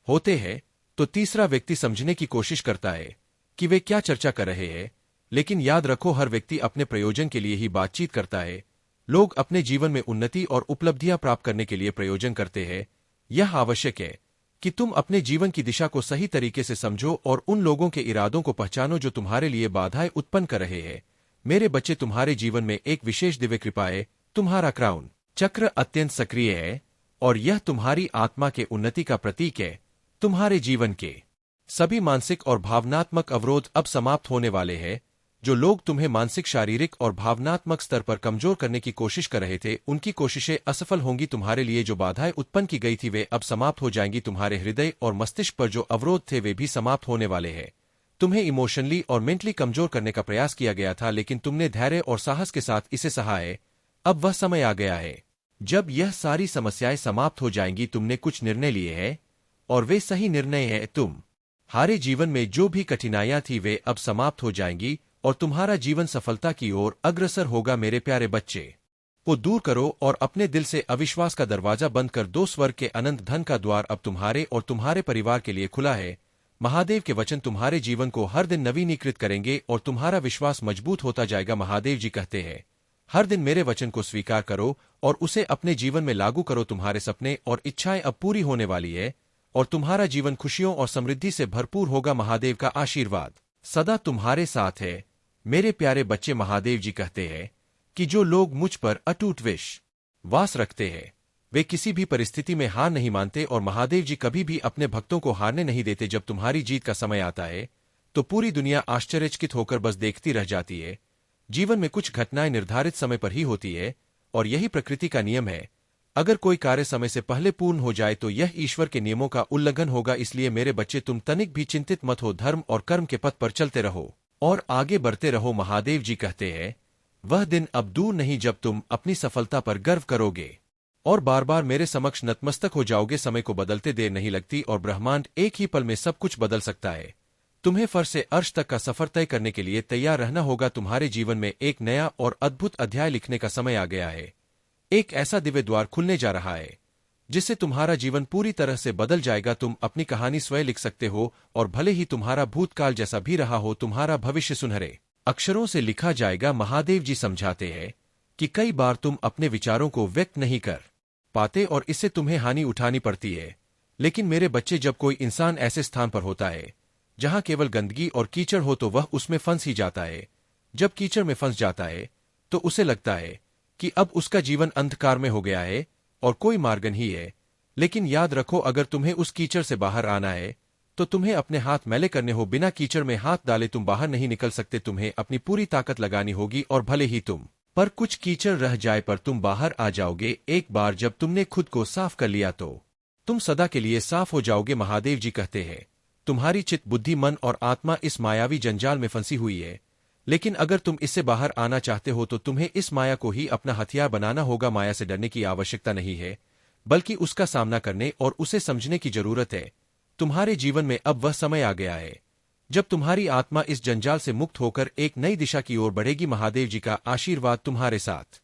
A: होते हैं तो तीसरा व्यक्ति समझने की कोशिश करता है कि वे क्या चर्चा कर रहे हैं, लेकिन याद रखो हर व्यक्ति अपने प्रयोजन के लिए ही बातचीत करता है। लोग अपने जीवन में उन्नति और उपलब्धियां प्राप्त करने के लिए प्रयोजन करते हैं। यह आवश्यक है कि तुम अपने जीवन की दिशा को सही तरीके से समझो और उन लोगों के इरादों को पहचानो जो तुम्हारे लिए बाधाएं उत्पन्न कर रहे हैं। मेरे बच्चे, तुम्हारे जीवन में एक विशेष दिव्य कृपा है। तुम्हारा क्राउन चक्र अत्यंत सक्रिय है और यह तुम्हारी आत्मा के उन्नति का प्रतीक है। तुम्हारे जीवन के सभी मानसिक और भावनात्मक अवरोध अब समाप्त होने वाले हैं। जो लोग तुम्हें मानसिक, शारीरिक और भावनात्मक स्तर पर कमजोर करने की कोशिश कर रहे थे उनकी कोशिशें असफल होंगी। तुम्हारे लिए जो बाधाएं उत्पन्न की गई थी वे अब समाप्त हो जाएंगी। तुम्हारे हृदय और मस्तिष्क पर जो अवरोध थे वे भी समाप्त होने वाले हैं। तुम्हें इमोशनली और मेंटली कमजोर करने का प्रयास किया गया था, लेकिन तुमने धैर्य और साहस के साथ इसे सहा है। अब वह समय आ गया है जब यह सारी समस्याएं समाप्त हो जाएंगी। तुमने कुछ निर्णय लिए हैं और वे सही निर्णय हैं। तुम्हारे जीवन में जो भी कठिनाइयां थी वे अब समाप्त हो जाएंगी और तुम्हारा जीवन सफलता की ओर अग्रसर होगा। मेरे प्यारे बच्चे को दूर करो और अपने दिल से अविश्वास का दरवाजा बंद कर दो। स्वर्ग के अनंत धन का द्वार अब तुम्हारे और तुम्हारे परिवार के लिए खुला है। महादेव के वचन तुम्हारे जीवन को हर दिन नवीनीकृत करेंगे और तुम्हारा विश्वास मजबूत होता जाएगा। महादेव जी कहते हैं, हर दिन मेरे वचन को स्वीकार करो और उसे अपने जीवन में लागू करो। तुम्हारे सपने और इच्छाएं अब पूरी होने वाली है और तुम्हारा जीवन खुशियों और समृद्धि से भरपूर होगा। महादेव का आशीर्वाद सदा तुम्हारे साथ है। मेरे प्यारे बच्चे, महादेव जी कहते हैं कि जो लोग मुझ पर अटूट विश्वास रखते हैं वे किसी भी परिस्थिति में हार नहीं मानते और महादेव जी कभी भी अपने भक्तों को हारने नहीं देते। जब तुम्हारी जीत का समय आता है तो पूरी दुनिया आश्चर्यचकित होकर बस देखती रह जाती है। जीवन में कुछ घटनाएं निर्धारित समय पर ही होती है और यही प्रकृति का नियम है। अगर कोई कार्य समय से पहले पूर्ण हो जाए तो यह ईश्वर के नियमों का उल्लंघन होगा। इसलिए मेरे बच्चे, तुम तनिक भी चिंतित मत हो। धर्म और कर्म के पथ पर चलते रहो और आगे बढ़ते रहो। महादेव जी कहते हैं, वह दिन अब दूर नहीं जब तुम अपनी सफलता पर गर्व करोगे और बार बार मेरे समक्ष नतमस्तक हो जाओगे। समय को बदलते देर नहीं लगती और ब्रह्मांड एक ही पल में सब कुछ बदल सकता है। तुम्हें फर्श से अर्श तक का सफर तय करने के लिए तैयार रहना होगा। तुम्हारे जीवन में एक नया और अद्भुत अध्याय लिखने का समय आ गया है। एक ऐसा दिव्य द्वार खुलने जा रहा है जिससे तुम्हारा जीवन पूरी तरह से बदल जाएगा। तुम अपनी कहानी स्वयं लिख सकते हो और भले ही तुम्हारा भूतकाल जैसा भी रहा हो, तुम्हारा भविष्य सुनहरे अक्षरों से लिखा जाएगा। महादेव जी समझाते हैं कि कई बार तुम अपने विचारों को व्यक्त नहीं कर पाते और इससे तुम्हें हानि उठानी पड़ती है। लेकिन मेरे बच्चे, जब कोई इंसान ऐसे स्थान पर होता है जहां केवल गंदगी और कीचड़ हो तो वह उसमें फंस ही जाता है। जब कीचड़ में फंस जाता है तो उसे लगता है कि अब उसका जीवन अंधकार में हो गया है और कोई मार्ग नहीं है। लेकिन याद रखो, अगर तुम्हें उस कीचड़ से बाहर आना है तो तुम्हें अपने हाथ मैले करने हो। बिना कीचड़ में हाथ डाले तुम बाहर नहीं निकल सकते। तुम्हें अपनी पूरी ताकत लगानी होगी और भले ही तुम पर कुछ कीचड़ रह जाए पर तुम बाहर आ जाओगे। एक बार जब तुमने खुद को साफ कर लिया तो तुम सदा के लिए साफ हो जाओगे। महादेव जी कहते हैं, तुम्हारी चित्त, बुद्धि, मन और आत्मा इस मायावी जंजाल में फंसी हुई है। लेकिन अगर तुम इससे बाहर आना चाहते हो तो तुम्हें इस माया को ही अपना हथियार बनाना होगा। माया से डरने की आवश्यकता नहीं है, बल्कि उसका सामना करने और उसे समझने की जरूरत है। तुम्हारे जीवन में अब वह समय आ गया है जब तुम्हारी आत्मा इस जंजाल से मुक्त होकर एक नई दिशा की ओर बढ़ेगी। महादेव जी का आशीर्वाद तुम्हारे साथ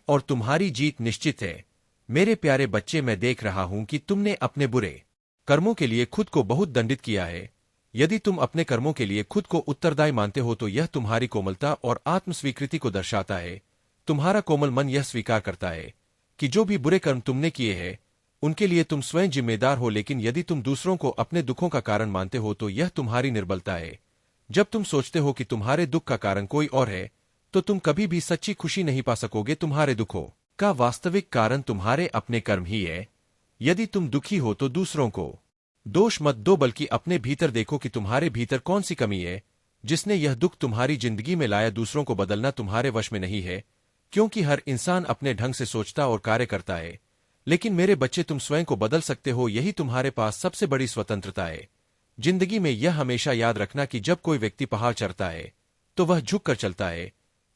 A: और तुम्हारी जीत निश्चित है। मेरे प्यारे बच्चे, मैं देख रहा हूं कि तुमने अपने बुरे कर्मों के लिए खुद को बहुत दंडित किया है। यदि तुम अपने कर्मों के लिए खुद को उत्तरदायी मानते हो तो यह तुम्हारी कोमलता और आत्मस्वीकृति को दर्शाता है। तुम्हारा कोमल मन यह स्वीकार करता है कि जो भी बुरे कर्म तुमने किए हैं उनके लिए तुम स्वयं जिम्मेदार हो। लेकिन यदि तुम दूसरों को अपने दुखों का कारण मानते हो तो यह तुम्हारी निर्बलता है। जब तुम सोचते हो कि तुम्हारे दुख का कारण कोई और है तो तुम कभी भी सच्ची खुशी नहीं पा सकोगे। तुम्हारे दुखों का वास्तविक कारण तुम्हारे अपने कर्म ही है। यदि तुम दुखी हो तो दूसरों को दोष मत दो, बल्कि अपने भीतर देखो कि तुम्हारे भीतर कौन सी कमी है जिसने यह दुख तुम्हारी जिंदगी में लाया। दूसरों को बदलना तुम्हारे वश में नहीं है, क्योंकि हर इंसान अपने ढंग से सोचता और कार्य करता है। लेकिन मेरे बच्चे, तुम स्वयं को बदल सकते हो। यही तुम्हारे पास सबसे बड़ी स्वतंत्रता है। जिंदगी में यह हमेशा याद रखना कि जब कोई व्यक्ति पहाड़ चढ़ता है तो वह झुक कर चलता है।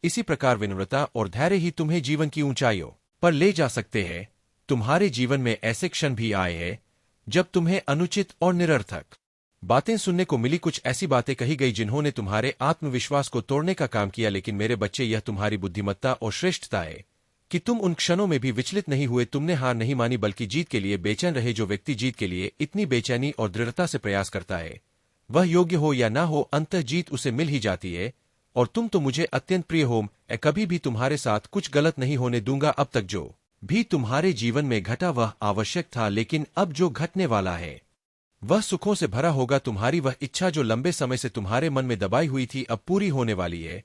A: इसी प्रकार विनम्रता और धैर्य ही तुम्हें जीवन की ऊंचाइयों पर ले जा सकते हैं। तुम्हारे जीवन में ऐसे क्षण भी आए हैं जब तुम्हें अनुचित और निरर्थक बातें सुनने को मिली। कुछ ऐसी बातें कही गई जिन्होंने तुम्हारे आत्मविश्वास को तोड़ने का काम किया। लेकिन मेरे बच्चे, यह तुम्हारी बुद्धिमत्ता और श्रेष्ठता है कि तुम उन क्षणों में भी विचलित नहीं हुए। तुमने हार नहीं मानी, बल्कि जीत के लिए बेचैन रहे। जो व्यक्ति जीत के लिए इतनी बेचैनी और दृढ़ता से प्रयास करता है, वह योग्य हो या ना हो, अंततः जीत उसे मिल ही जाती है। और तुम तो मुझे अत्यंत प्रिय हो। मैं कभी भी तुम्हारे साथ कुछ गलत नहीं होने दूंगा। अब तक जो भी तुम्हारे जीवन में घटा वह आवश्यक था, लेकिन अब जो घटने वाला है वह सुखों से भरा होगा। तुम्हारी वह इच्छा जो लंबे समय से तुम्हारे मन में दबाई हुई थी अब पूरी होने वाली है।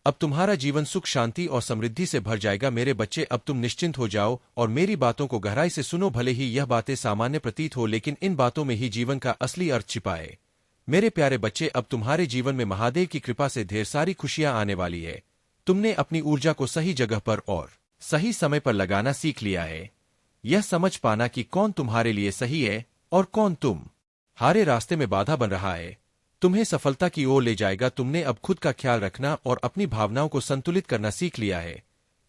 A: अब तुम्हारा जीवन सुख, शांति और समृद्धि से भर जाएगा। मेरे बच्चे, अब तुम निश्चिंत हो जाओ और मेरी बातों को गहराई से सुनो। भले ही यह बातें सामान्य प्रतीत हो, लेकिन इन बातों में ही जीवन का असली अर्थ छिपा है। मेरे प्यारे बच्चे, अब तुम्हारे जीवन में महादेव की कृपा से ढेर सारी खुशियां आने वाली है। तुमने अपनी ऊर्जा को सही जगह पर और सही समय पर लगाना सीख लिया है। यह समझ पाना कि कौन तुम्हारे लिए सही है और कौन तुम हारे रास्ते में बाधा बन रहा है, तुम्हें सफलता की ओर ले जाएगा। तुमने अब खुद का ख्याल रखना और अपनी भावनाओं को संतुलित करना सीख लिया है।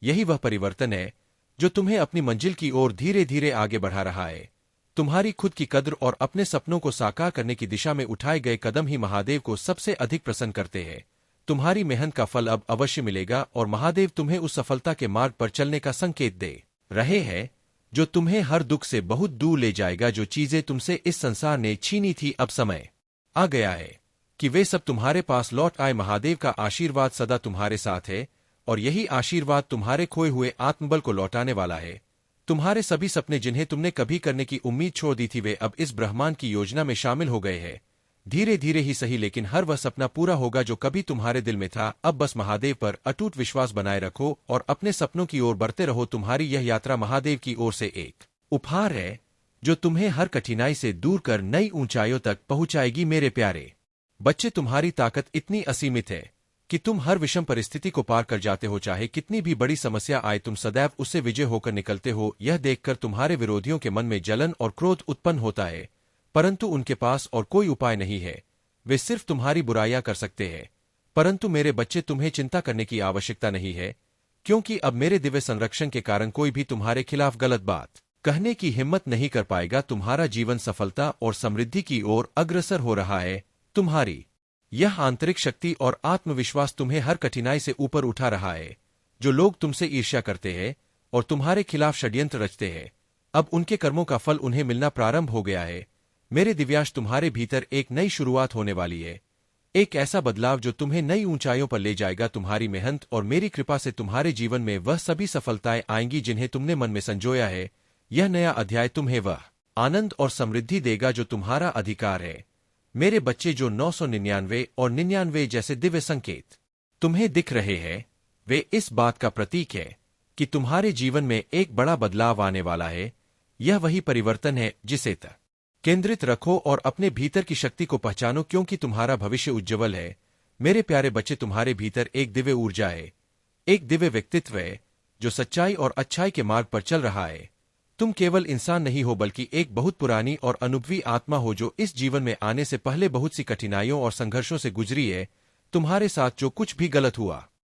A: यही वह परिवर्तन है जो तुम्हें अपनी मंजिल की ओर धीरे धीरे आगे बढ़ा रहा है। तुम्हारी खुद की कद्र और अपने सपनों को साकार करने की दिशा में उठाए गए कदम ही महादेव को सबसे अधिक प्रसन्न करते हैं। तुम्हारी मेहनत का फल अब अवश्य मिलेगा और महादेव तुम्हें उस सफलता के मार्ग पर चलने का संकेत दे रहे हैं जो तुम्हें हर दुख से बहुत दूर ले जाएगा। जो चीजें तुमसे इस संसार ने छीनी थी, अब समय आ गया है कि वे सब तुम्हारे पास लौट आए। महादेव का आशीर्वाद सदा तुम्हारे साथ है और यही आशीर्वाद तुम्हारे खोए हुए आत्मबल को लौटाने वाला है। तुम्हारे सभी सपने जिन्हें तुमने कभी करने की उम्मीद छोड़ दी थी, वे अब इस ब्रह्मांड की योजना में शामिल हो गए हैं। धीरे धीरे ही सही, लेकिन हर वह सपना पूरा होगा जो कभी तुम्हारे दिल में था। अब बस महादेव पर अटूट विश्वास बनाए रखो और अपने सपनों की ओर बढ़ते रहो। तुम्हारी यह यात्रा महादेव की ओर से एक उपहार है जो तुम्हें हर कठिनाई से दूर कर नई ऊंचाइयों तक पहुंचाएगी। मेरे प्यारे बच्चे, तुम्हारी ताकत इतनी असीमित है कि तुम हर विषम परिस्थिति को पार कर जाते हो। चाहे कितनी भी बड़ी समस्या आए, तुम सदैव उससे विजय होकर निकलते हो। यह देखकर तुम्हारे विरोधियों के मन में जलन और क्रोध उत्पन्न होता है, परंतु उनके पास और कोई उपाय नहीं है। वे सिर्फ तुम्हारी बुराइयां कर सकते हैं। परंतु मेरे बच्चे, तुम्हें चिंता करने की आवश्यकता नहीं है, क्योंकि अब मेरे दिव्य संरक्षण के कारण कोई भी तुम्हारे खिलाफ गलत बात कहने की हिम्मत नहीं कर पाएगा। तुम्हारा जीवन सफलता और समृद्धि की ओर अग्रसर हो रहा है। तुम्हारी यह आंतरिक शक्ति और आत्मविश्वास तुम्हें हर कठिनाई से ऊपर उठा रहा है। जो लोग तुमसे ईर्ष्या करते हैं और तुम्हारे खिलाफ षड्यंत्र रचते हैं। अब उनके कर्मों का फल उन्हें मिलना प्रारंभ हो गया है। मेरे दिव्यांश, तुम्हारे भीतर एक नई शुरुआत होने वाली है, एक ऐसा बदलाव जो तुम्हें नई ऊंचाइयों पर ले जाएगा। तुम्हारी मेहनत और मेरी कृपा से तुम्हारे जीवन में वह सभी सफलताएं आएंगी जिन्हें तुमने मन में संजोया है। यह नया अध्याय तुम्हें वह आनंद और समृद्धि देगा जो तुम्हारा अधिकार है। मेरे बच्चे, जो 999 और 99 जैसे दिव्य संकेत तुम्हें दिख रहे हैं, वे इस बात का प्रतीक है कि तुम्हारे जीवन में एक बड़ा बदलाव आने वाला है। यह वही परिवर्तन है जिसे केंद्रित रखो और अपने भीतर की शक्ति को पहचानो, क्योंकि तुम्हारा भविष्य उज्ज्वल है। मेरे प्यारे बच्चे, तुम्हारे भीतर एक दिव्य ऊर्जा है, एक दिव्य व्यक्तित्व है जो सच्चाई और अच्छाई के मार्ग पर चल रहा है। तुम केवल इंसान नहीं हो, बल्कि एक बहुत पुरानी और अनुभवी आत्मा हो जो इस जीवन में आने से पहले बहुत सी कठिनाइयों और संघर्षों से गुजरी है। तुम्हारे साथ जो कुछ भी गलत हुआ,